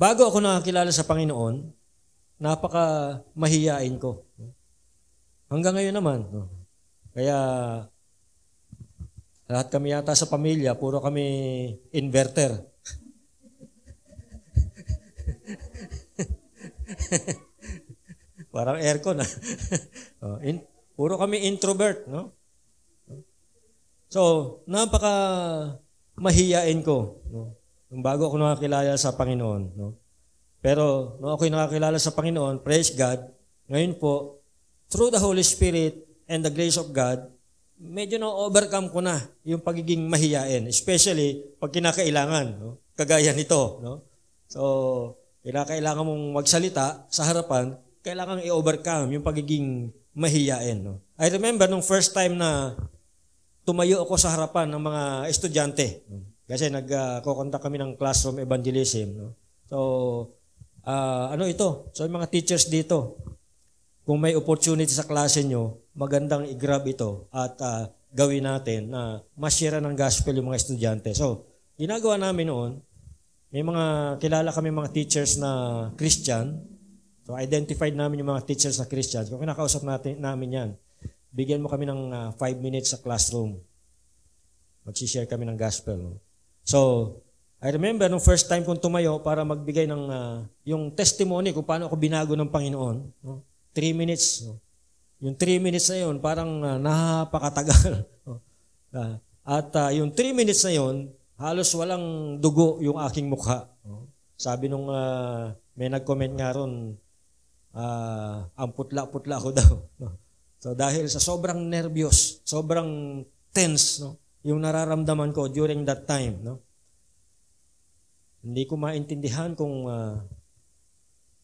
bago ako nakakilala sa Panginoon, napaka mahiyain ko. Hanggang ngayon naman. Kaya lahat kami yata sa pamilya, puro kami inverter. Parang aircon. Puro kami introvert. No? So, napaka mahiyain ko. No? Nung bago ako nakakilala sa Panginoon. No? Pero nung ako'y nakakilala sa Panginoon, praise God, ngayon po, through the Holy Spirit and the grace of God, medyo na-overcome ko na yung pagiging mahiyain. Especially pag kinakailangan. No? Kagaya nito. No? So, kinakailangan mong magsalita sa harapan, kailangan i-overcome yung pagiging mahiyain. No? I remember nung first time na tumayo ako sa harapan ng mga estudyante. No? Kasi nagkukontak kami ng classroom evangelism. No? So, ano ito? So, yung mga teachers dito, kung may opportunity sa klase nyo, magandang i-grab ito at gawin natin na ma-share ng gospel yung mga estudyante. So, ginagawa namin noon, may mga kilala kami mga teachers na Christian. So, identified namin yung mga teachers na Christians. Kung kinakausap namin yan, bigyan mo kami ng 5 minutes sa classroom. Mag-share kami ng gospel. No? So, I remember nung first time kong tumayo para magbigay ng yung testimony kung paano ako binago ng Panginoon. No? 3 minutes. No? Yung 3 minutes na yun, parang napakatagal. No? At yung 3 minutes na yun, halos walang dugo yung aking mukha. No? Sabi nung may nag-comment nga ron, ang putla-putla ko daw. No? So dahil sa sobrang nervyos, sobrang tense, no? Yung nararamdaman ko during that time. No? Hindi ko maintindihan kung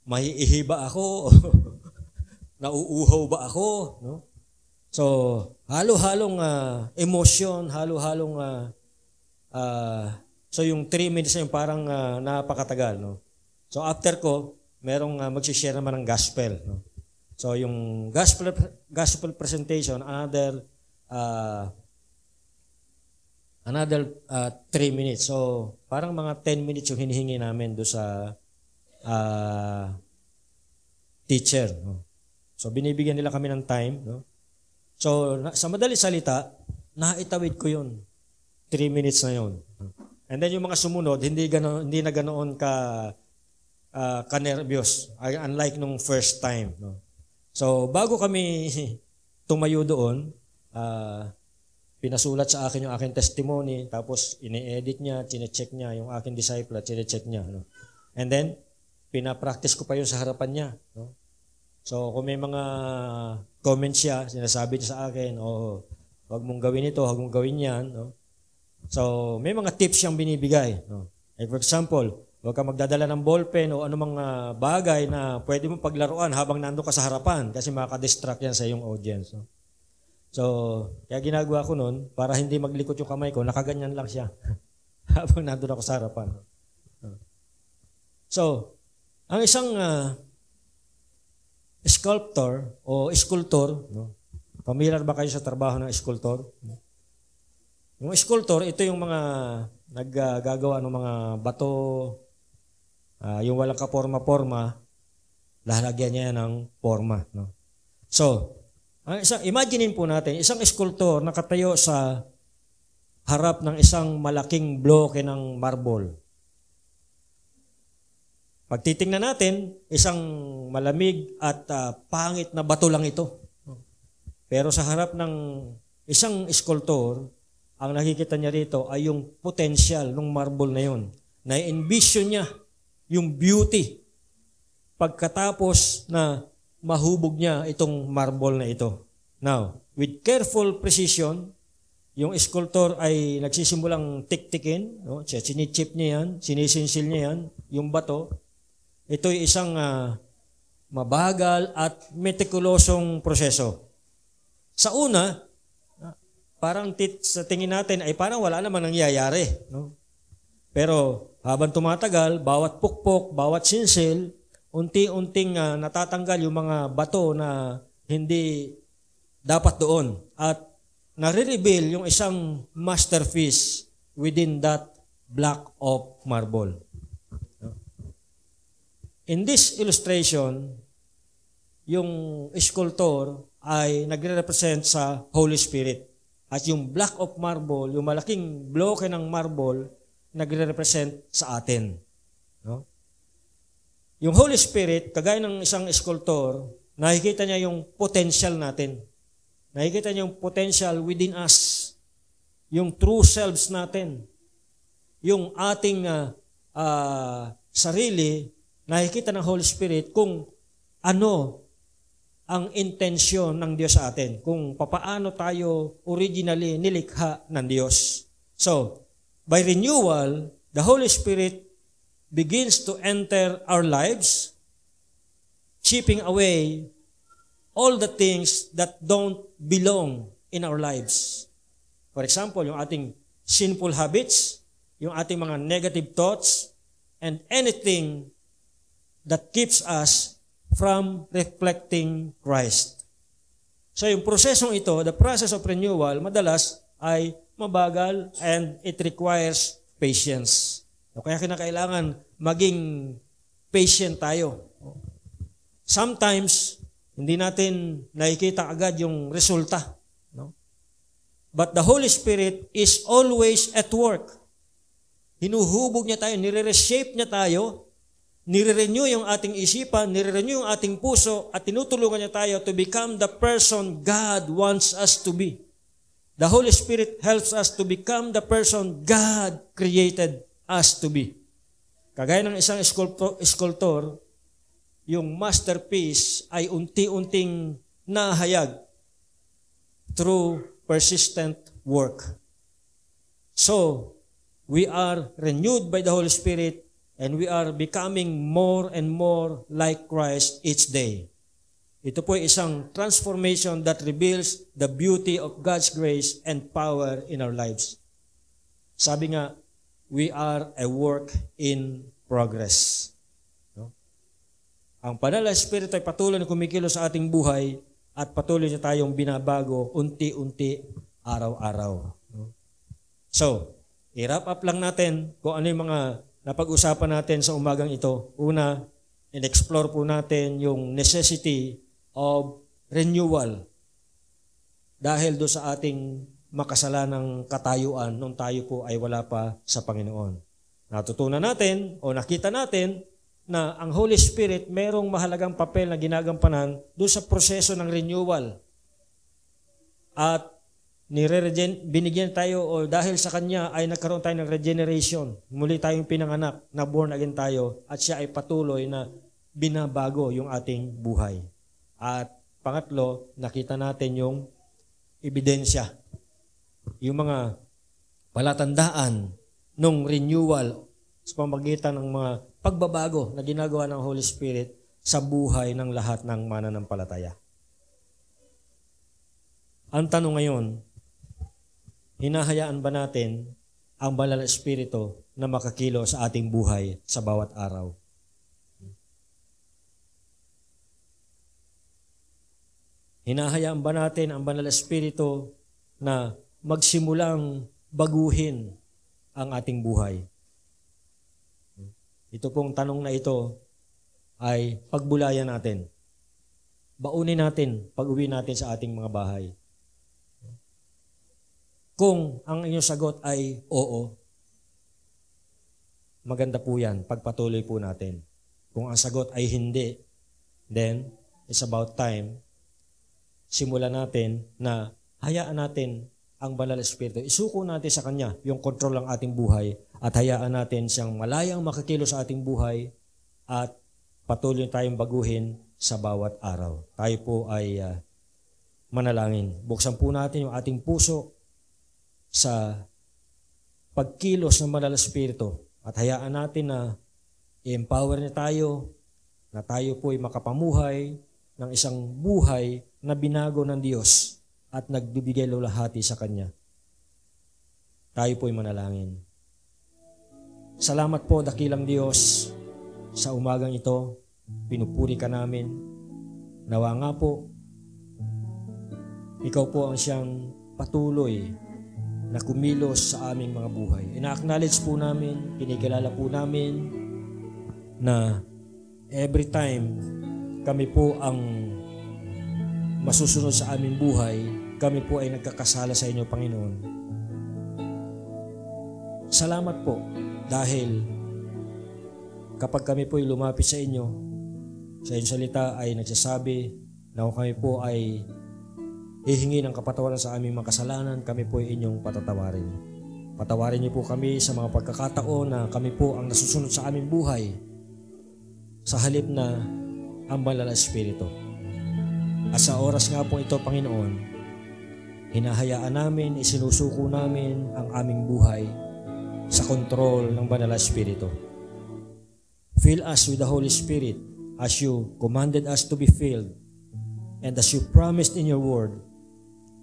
maiihi ba ako o nauuhaw ba ako. No? So, halo-halong emosyon, halo-halong so yung 3 minutes na yung parang napakatagal. No? So after ko, merong magsishare naman ng gospel. No? So yung gospel presentation, another 3 minutes. So, parang mga 10 minutes yung hinihingi namin do sa teacher. No? So, binibigyan nila kami ng time. No? So, sa madali salita, naitawid ko yun. 3 minutes na yun. And then yung mga sumunod, hindi na ganoon ka-nervyos. Unlike nung first time. No? So, bago kami tumayo doon, pinasulat sa akin yung aking testimony, tapos ini-edit niya, chine-check niya yung aking disciple, chine-check niya. No? And then, pinapractice ko pa yun sa harapan niya. No? So, kung may mga comments siya, sinasabi niya sa akin, wag mong gawin ito, wag mong gawin yan. No? So, may mga tips siyang binibigay. No? Like for example, wag ka magdadala ng ballpen o anumang bagay na pwede mong paglaruan habang nando ka sa harapan kasi makaka-distract yan sa iyong audience. No? So, kaya ginagawa ko nun, para hindi maglikot yung kamay ko, nakaganyan lang siya habang nandun ako sa harapan. So, ang isang sculptor o sculptor, no? Familiar ba kayo sa trabaho ng sculptor? Yung sculptor, ito yung mga naggagawa ng mga bato, yung walang kaporma-porma, lalagyan niya ng porma. No? So, imaginein po natin, isang sculptor nakatayo sa harap ng isang malaking bloke ng marble. Pag titingnan natin, isang malamig at pangit na bato lang ito. Pero sa harap ng isang sculptor, ang nakikita niya rito ay yung potential ng marble na yun. Na-envision niya yung beauty pagkatapos na mahubog niya itong marble na ito. Now, with careful precision, yung sculptor ay nagsisimulang tik-tikin, no? Chinichip niya yan, sinisinsil niya yan, yung bato. Ito'y isang mabagal at meticulosong proseso. Sa una, parang sa tingin natin ay parang wala namang nangyayari. No? Pero habang tumatagal, bawat pukpok, bawat sinsil, unti-unting natatanggal yung mga bato na hindi dapat doon. At nare-reveal yung isang masterpiece within that block of marble. In this illustration, yung sculptor ay nagre-represent sa Holy Spirit. At yung block of marble, yung malaking bloke ng marble, nagre-represent sa atin. No? Yung Holy Spirit, kagaya ng isang sculptor, nakikita niya yung potential natin. Nakikita niya yung potential within us. Yung true selves natin. Yung ating sarili, nakikita ng Holy Spirit kung ano ang intensyon ng Diyos sa atin, kung papaano tayo originally nilikha ng Diyos. So, by renewal, the Holy Spirit begins to enter our lives, chipping away all the things that don't belong in our lives. For example, yung ating sinful habits, yung ating mga negative thoughts, and anything that keeps us from reflecting Christ. So yung prosesong ito, the process of renewal, madalas ay mabagal and it requires patience. Kaya kinakailangan maging patient tayo. Sometimes, hindi natin nakikita agad yung resulta. No? But the Holy Spirit is always at work. Hinuhubog niya tayo, nire-reshape niya tayo, nire-renew yung ating isipan, nire-renew yung ating puso, at tinutulungan niya tayo to become the person God wants us to be. The Holy Spirit helps us to become the person God created us to be. Kagaya ng isang sculptor, yung masterpiece ay unti-unting nahayag through persistent work. So, we are renewed by the Holy Spirit and we are becoming more and more like Christ each day. Ito po ay isang transformation that reveals the beauty of God's grace and power in our lives. Sabi nga, we are a work in progress. No? Ang Banal na Espiritu ay patuloy na kumikilos sa ating buhay at patuloy na tayong binabago unti-unti, araw-araw. No? So, i-wrap up lang natin kung ano yung mga napag-usapan natin sa umagang ito. Una, in-explore po natin yung necessity of renewal dahil do sa ating makasalanang katayuan nung tayo po ay wala pa sa Panginoon. Natutunan natin o nakita natin na ang Holy Spirit merong mahalagang papel na ginagampanan do sa proseso ng renewal. At binigyan tayo o dahil sa Kanya ay nagkaroon tayo ng regeneration. Muli tayong pinanganak, na born again tayo at siya ay patuloy na binabago yung ating buhay. At pangatlo, nakita natin yung ebidensya. Yung mga palatandaan ng renewal sa pamamagitan ng mga pagbabago na ginagawa ng Holy Spirit sa buhay ng lahat ng mananampalataya. Ang tanong ngayon, hinahayaan ba natin ang Banal na Espiritu na makakilo sa ating buhay sa bawat araw? Hinahayaan ba natin ang Banal na Espiritu na magsimulang baguhin ang ating buhay? Ito pong tanong na ito ay pagbulayan natin. Baunin natin pag-uwi natin sa ating mga bahay. Kung ang inyong sagot ay oo, maganda po yan, pagpatuloy po natin. Kung ang sagot ay hindi, then it's about time, simulan natin na hayaan natin ang Banal na Espiritu. Isuko natin sa Kanya yung kontrol ng ating buhay at hayaan natin siyang malayang makakilos sa ating buhay at patuloy tayong baguhin sa bawat araw. Tayo po ay manalangin. Buksan po natin yung ating puso sa pagkilos ng Banal na Espiritu at hayaan natin na i-empower niya tayo na tayo po ay makapamuhay ng isang buhay na binago ng Diyos at nagbibigay lulahati sa Kanya. Tayo po ay manalangin. Salamat po, dakilang Diyos, sa umagang ito. Pinupuri ka namin. Nawa nga po, Ikaw po ang siyang patuloy na kumilos sa aming mga buhay. Ina-acknowledge po namin, kinikilala po namin na every time kami po ang masusunod sa aming buhay, kami po ay nagkakasala sa inyo, Panginoon. Salamat po dahil kapag kami po ay lumapit sa inyo, sa inyong salita ay nagsasabi na kung kami po ay hihingi ng kapatawaran sa aming mga kasalanan, kami po ay inyong patatawarin. Patawarin niyo po kami sa mga pagkakataon na kami po ang nasusunod sa aming buhay sa halip na ang Banal na Espiritu. At sa oras nga po ito, Panginoon, hinahayaan namin, isinusuko namin ang aming buhay sa kontrol ng Banal na Espiritu. Fill us with the Holy Spirit as you commanded us to be filled, and as you promised in your word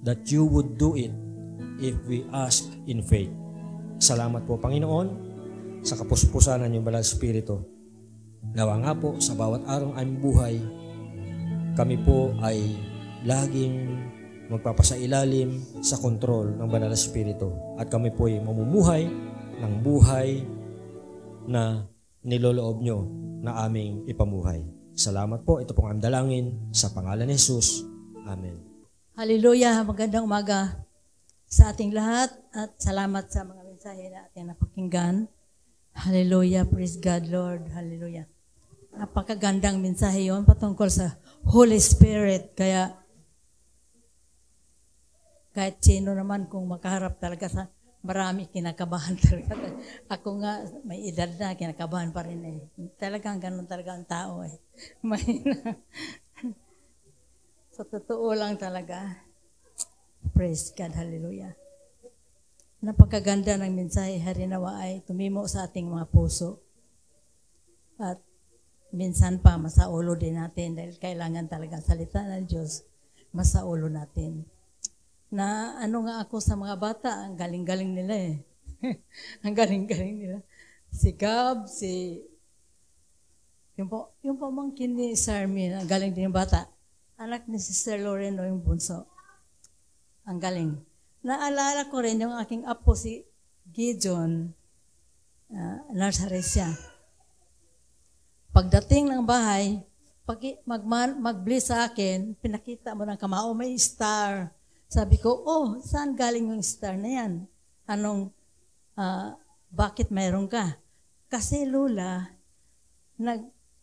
that you would do it if we ask in faith. Salamat po, Panginoon, sa kapuspusan ng iyong Banal na Espiritu. Nawa nga po sa bawat araw ng aming buhay, kami po ay laging magpapasailalim sa kontrol ng Banal na Espiritu. At kami po ay mamumuhay ng buhay na niloloob nyo na aming ipamuhay. Salamat po. Ito pong ang dalangin sa pangalan ni Jesus. Amen. Hallelujah. Magandang umaga sa ating lahat at salamat sa mga mensahe na ating napakinggan. Hallelujah. Praise God, Lord. Hallelujah. Napakagandang mensahe yon patungkol sa Holy Spirit. Kaya kahit sino naman kung makaharap talaga sa marami, kinakabahan talaga. Ako nga, may edad na, kinakabahan pa rin eh. Talagang ganun talaga ang tao eh. Sa totoo lang talaga. Praise God, hallelujah. Napakaganda ng mensahe, harinawa ay tumimo sa ating mga puso. At minsan pa, masaulo din natin dahil kailangan talaga salita ng Diyos, masaulo natin. Na ano nga ako sa mga bata, ang galing-galing nila eh. Ang galing-galing nila. Si Gab, yung pamangkin ni Sarmin, ang galing din yung bata. Anak ni Sister Loreno, yung bunso. Ang galing. Naalala ko rin yung aking apo si Gideon, nursery siya. Pagdating ng bahay, mag-bless sa akin, pinakita mo ng kamao, may star. Sabi ko, oh, saan galing yung star na yan? Bakit mayroon ka? Kasi Lola,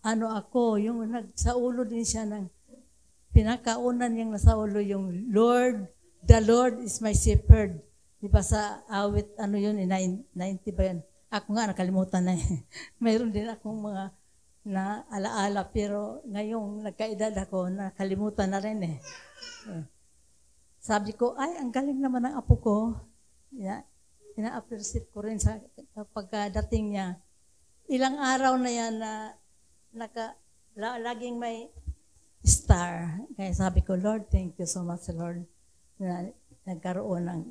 nagsaulo din siya ng, pinakaunan niyang nasaulo yung Lord, the Lord is my shepherd. Di ba sa awit, 90 ba yun? Ako nga, nakalimutan na eh. Mayroon din akong mga na alaala, pero ngayong nagkaedad ako, nakalimutan na rin eh. Sabi ko, ay, ang galing naman ng apo ko. Ina-appreciate ko rin sa pagkadating niya. Ilang araw na yan na laging may star. Kaya sabi ko, Lord, thank you so much, Lord. Na nagkaroon ng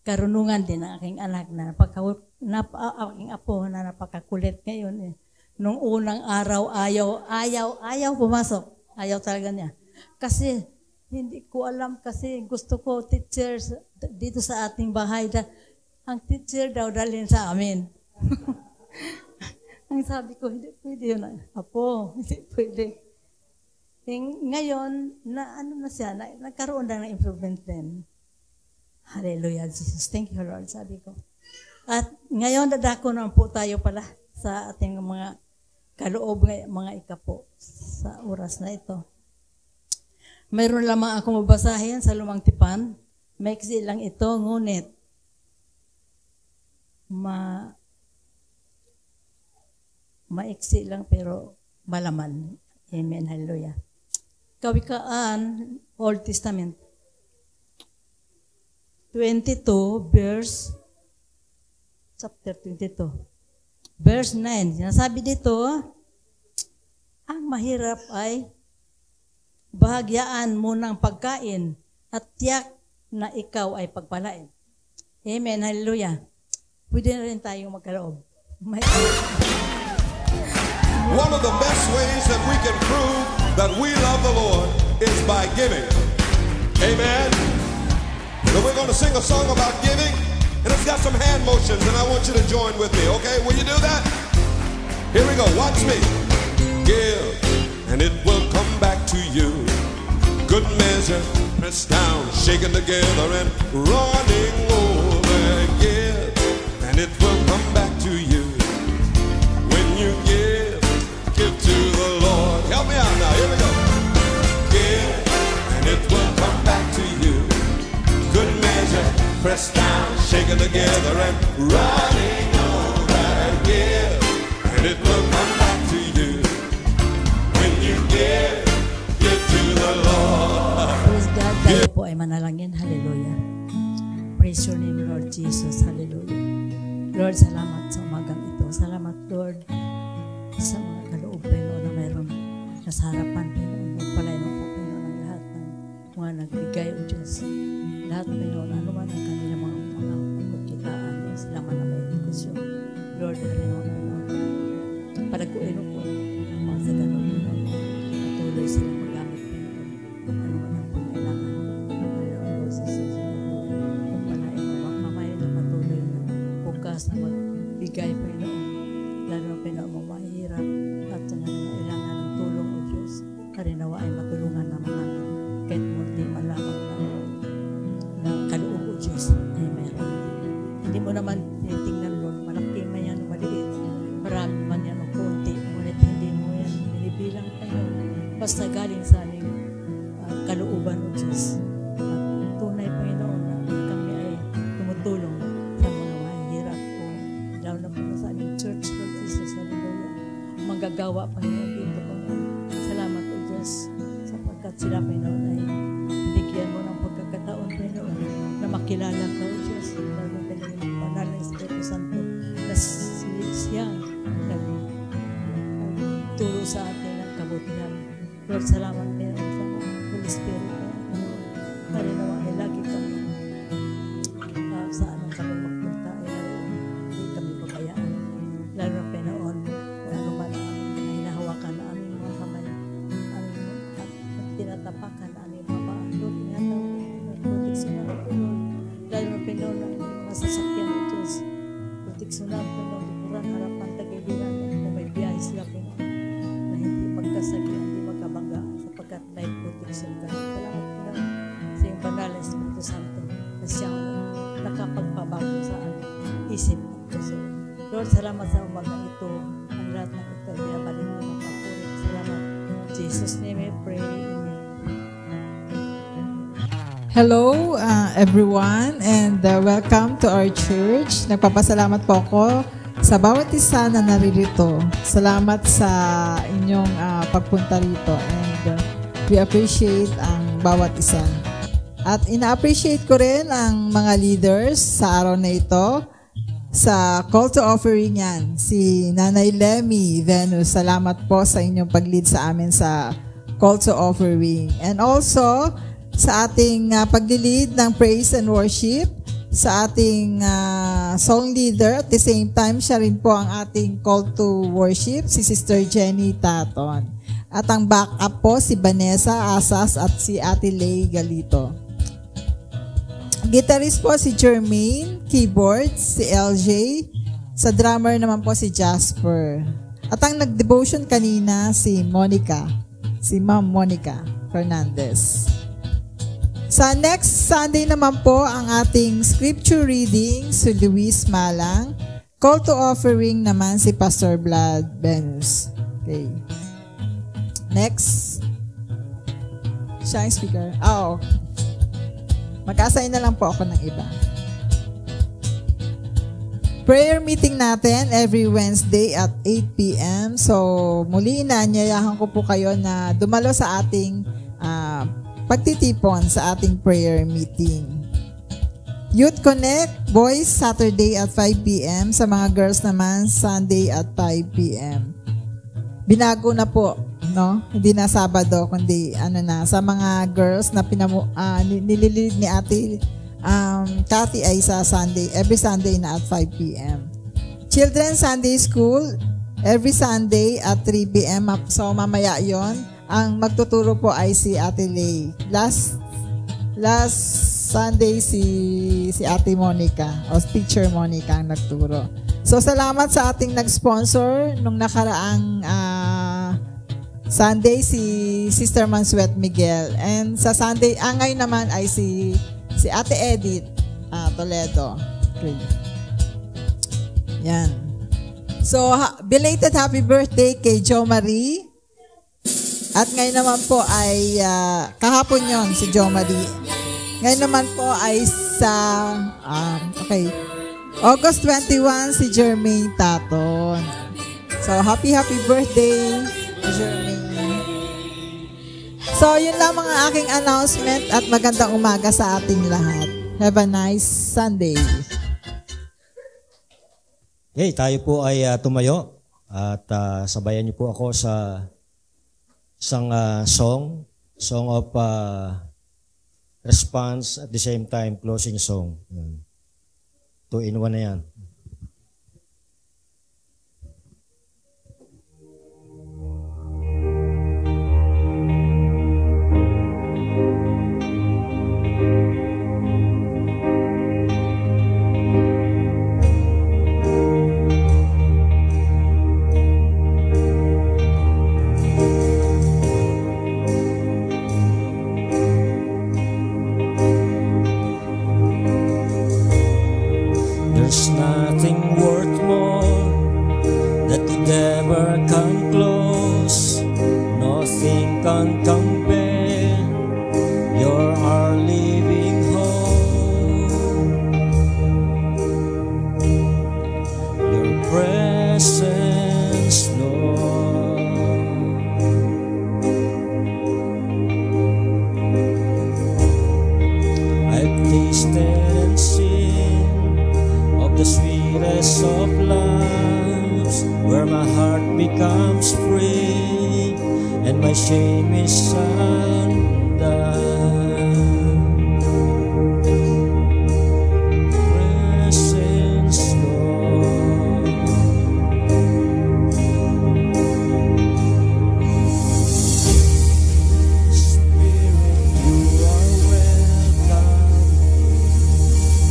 karunungan din ng aking anak na aking apo na napakakulit ngayon. Eh. Nung unang araw, ayaw pumasok. Ayaw talaga niya. Kasi, hindi ko alam kasi gusto ko teachers dito sa ating bahay. Ang teacher daw dalhin sa amin. Ang sabi ko, hindi pwede yun. Apo, hindi pwede. Ngayon, nagkaroon na ng improvement din. Hallelujah, Jesus. Thank you, Lord, sabi ko. At ngayon, dadako naman po tayo pala sa ating mga kaloob, mga ikapo sa oras na ito. Mayroon lamang akong mabasahin sa Lumang Tipan. Maiksi lang ito, ngunit maiksi lang pero malaman. Amen, hallelujah. Kawikaan, Old Testament. 22, chapter 22. Verse 9. Sinasabi dito, ang mahirap ay bahagyaan mo ng pagkain at tiyak na ikaw ay pagpalain. Amen. Hallelujah. Pwede na rin tayong magkaloob. One of the best ways that we can prove that we love the Lord is by giving. Amen. So we're going to sing a song about giving, and it's got some hand motions, and I want you to join with me, okay? Will you do that? Here we go. Watch me. Give, and it will come back to you. Good measure, pressed down, shaken together, and running over. Give, and it will come back to you. When you give to the Lord. Help me out now, here we go. Give, and it will come back to you. Good measure, pressed down, shaken together, and running over. Give, and it will come back to you. When you give to the Lord. Praise God. Tayo po ay manalangin. Hallelujah. Praise your name, Lord Jesus. Hallelujah. Lord, salamat sa umagang ito. Salamat, Lord, sa mga kaloob, Panginoon, na mayroon sa harapan, Panginoon. Magpalain mo po, Panginoon, ang lahat ng mga nagbigay, O Diyos. Lahat, Panginoon, ano man ang kanilang mga pagkitaan, sila man na may negosyo. Lord, Panginoon, palaguin mo po ang mga sa ganun, Panginoon. Patuloy silang magamit, Panginoon. Ano man ang pangailangan, Panginoon, Lord Jesus. Magpalain mo, makamay na patuloy na bukas na magbigay, Panginoon. Lalo na Panginoon, mahirap at nangailangan ng tulong, O Diyos. Karinawa ay matulungan naman namin kahit munti malamang ng kaloob, O Diyos, ay meron. Hindi mo naman tinitingnan, Lord, malaki man yan o maliit, marami man yan o konti, ngunit hindi mo yan binibilang tayo. Basta galing sa aming kalooban, O Diyos. At tunay, Panginoon, na kami ay tumutulong sa mga mahirap o lalo na po sa aming church, Lord Jesus, hallelujah. Manggagawa, Panginoon, dito, Panginoon. Salamat, O Diyos, sapagkat sila, Panginoon, ay binigyan mo ng pagkakataon, Panginoon, na makilala ka, O Diyos, lalo na Panginoon, ng banal na Espiritu Santo, na siya nagturo sa atin ng kabutihan. Lord, salamat, Panginoon, sa mga Holy Spirit, Panginoon. Karinawa ay lagi kami saan ang kami magpunta, ay hindi kami pabayaan. Lalo na, Panginoon, kung ano man ang aming hinahawakan na aming mga kamay, aming at tinatapakan na aming mga paa. Lord, ingatan mo, proteksyon na, Panginoon. Lalo na, Panginoon, ang mga sasakyan, O Diyos. Proteksyon na, Panginoon, likuran, harapan, tagiliran, kung may biyahe sila, Panginoon, na hindi magkasakyan, hindi magkabangga, sapagkat may proteksyon ka. Salamat, Panginoon, sa iyong banal na Espiritu Santo, na siyang nakapagpabago sa aming isip at puso. Lord, salamat sa umagang ito. Ang lahat ng ito ay binabalik mo ng papuri. Salamat. In Jesus' name I pray. Amen. Hello everyone and welcome to our church. Nagpapasalamat po ako sa bawat isa na naririto. Salamat sa inyong pagpunta rito and we appreciate ang bawat isa. At ina-appreciate ko rin ang mga leaders sa araw na ito sa call to offering yan. Si Nanay Lemmy Venus, salamat po sa inyong pag-lead sa amin sa call to offering. And also, sa ating pag-lead ng praise and worship, sa ating song leader, at the same time, siya rin po ang ating call to worship, si Sister Jenny Taton. At ang backup po, si Vanessa Asas at si Ate Lay Galito. Guitarist po si Jermaine, keyboards si LJ, sa drummer naman po si Jasper. At ang nag-devotion kanina si Monica, si Ma'am Monica Fernandez. Sa next Sunday naman po ang ating scripture reading si Luis Malang. Call to offering naman si Pastor Vlad Venus. Okay. Next. Siya ang speaker. Mag-assign na lang po ako ng iba. Prayer meeting natin every Wednesday at 8 p.m. So, muli inaanyayahan ko po kayo na dumalo sa ating pagtitipon sa ating prayer meeting. Youth Connect, boys, Saturday at 5 p.m. Sa mga girls naman, Sunday at 5 p.m. Binago na po, no? Hindi na Sabado, kundi sa mga girls na nililid ni Ate Cathy ay sa Sunday, every Sunday na at 5 p.m. Children's Sunday School, every Sunday at 3 p.m. So, mamaya yon. Ang magtuturo po ay si Ate Lay. Last Sunday si Ate Monica o Teacher Monica ang nagturo. So, salamat sa ating nag-sponsor nung nakaraang Sunday si Sister Mansuet Miguel. And sa Sunday, ngayon naman ay si Ate Edith Toledo. Okay. Yan. So, belated happy birthday kay Jo Marie. At ngayon naman po ay, kahapon yon si Jo Marie. Ngayon naman po ay sa, August 21 si Jermaine Taton. So, happy birthday, Jermaine. So, yun lang mga aking announcement at magandang umaga sa ating lahat. Have a nice Sunday. Okay, tayo po ay tumayo at sabayan niyo po ako sa isang song of response at the same time closing song. 2 in 1 na yan. There's nothing worth more that could ever come close. Nothing can compare. You're our living hope. Your presence, Lord. I've tasted and seen the sweetest of loves, where my heart becomes free and my shame is undone. Presence, Lord. Spirit, you are welcome.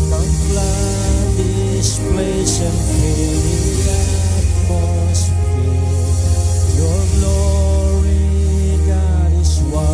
Come flood this place and fill the atmosphere. Your glory, God, is what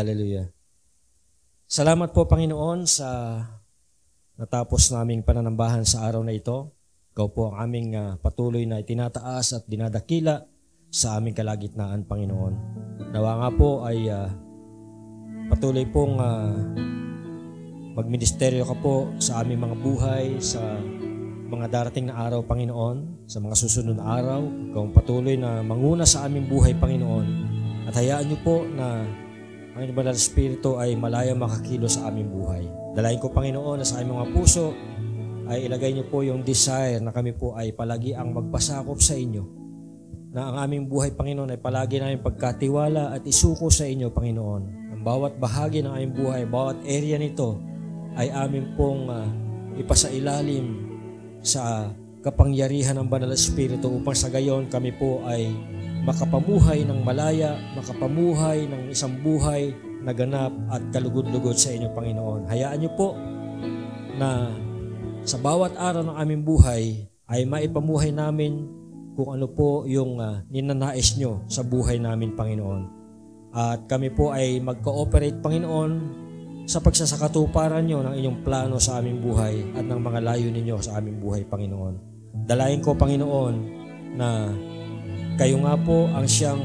Hallelujah. Salamat po, Panginoon, sa natapos naming pananambahan sa araw na ito. Ikaw po ang aming patuloy na itinataas at dinadakila sa aming kalagitnaan, Panginoon. Nawa nga po ay patuloy pong magministeryo ka po sa aming mga buhay, sa mga darating na araw, Panginoon, sa mga susunod na araw. Ikaw ang patuloy na manguna sa aming buhay, Panginoon. At hayaan niyo po na ang inyong banal na Espiritu ay malaya makakilo sa aming buhay. Dalayan ko, Panginoon, na sa aming mga puso ay ilagay niyo po yung desire na kami po ay palagi ang magpasakop sa inyo. Na ang aming buhay, Panginoon, ay palagi namin pagkatiwala at isuko sa inyo, Panginoon. Ang bawat bahagi ng aming buhay, bawat area nito ay aming pong ipasailalim sa kapangyarihan ng banal na Espiritu upang sa gayon kami po ay makapamuhay ng malaya, makapamuhay ng isang buhay na ganap at kalugod-lugod sa inyo, Panginoon. Hayaan niyo po na sa bawat araw ng aming buhay ay maipamuhay namin kung ano po yung ninanais nyo sa buhay namin, Panginoon. At kami po ay mag-cooperate, Panginoon, sa pagsasakatuparan nyo ng inyong plano sa aming buhay at ng mga layo ninyo sa aming buhay, Panginoon. Dalayan ko, Panginoon, na kayo nga po ang siyang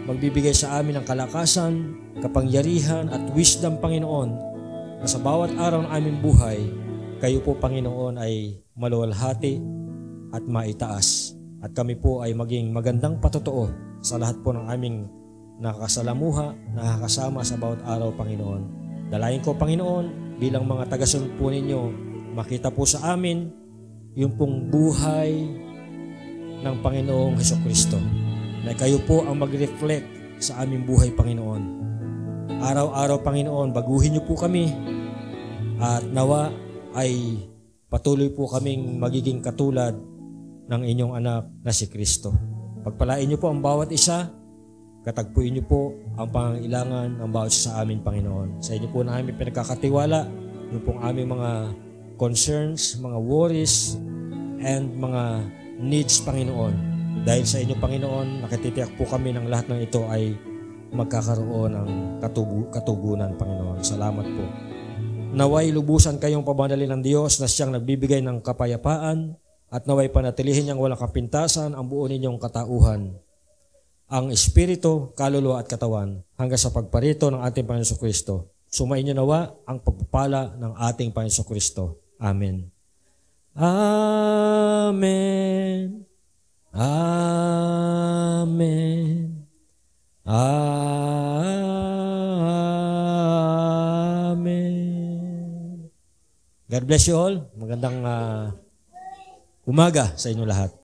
magbibigay sa amin ng kalakasan, kapangyarihan at wisdom, Panginoon, na sa bawat araw ng aming buhay, kayo po, Panginoon, ay maluwalhati at maitaas. At kami po ay maging magandang patotoo sa lahat po ng aming nakakasalamuha, nakakasama sa bawat araw, Panginoon. Dalayan ko, Panginoon, bilang mga tagasunod po ninyo, makita po sa amin yung pong buhay ng Panginoong Hesukristo, na kayo po ang mag-reflect sa aming buhay, Panginoon. Araw-araw, Panginoon, baguhin niyo po kami at nawa ay patuloy po kaming magiging katulad ng inyong anak na si Kristo. Pagpalain niyo po ang bawat isa, katagpuin niyo po ang pangangailangan ng bawat isa sa amin, Panginoon. Sa inyo po na aming pinagkakatiwala yung pong aming mga concerns, mga worries, and mga needs, Panginoon. Dahil sa inyo, Panginoon, nakatitiyak po kami ng lahat ng ito ay magkakaroon ng katugunan, Panginoon. Salamat po. Naway lubusan kayong pabanalin ng Diyos na siyang nagbibigay ng kapayapaan at naway panatilihin niyang walang kapintasan ang buo ninyong katauhan, ang Espiritu, kaluluwa at katawan hanggang sa pagparito ng ating Panginoon Jesucristo. Sumainyo nawa ang pagpapala ng ating Panginoon Jesucristo. Amen. Amen. Amen. Amen. God bless you all. Magandang umaga sa inyo lahat.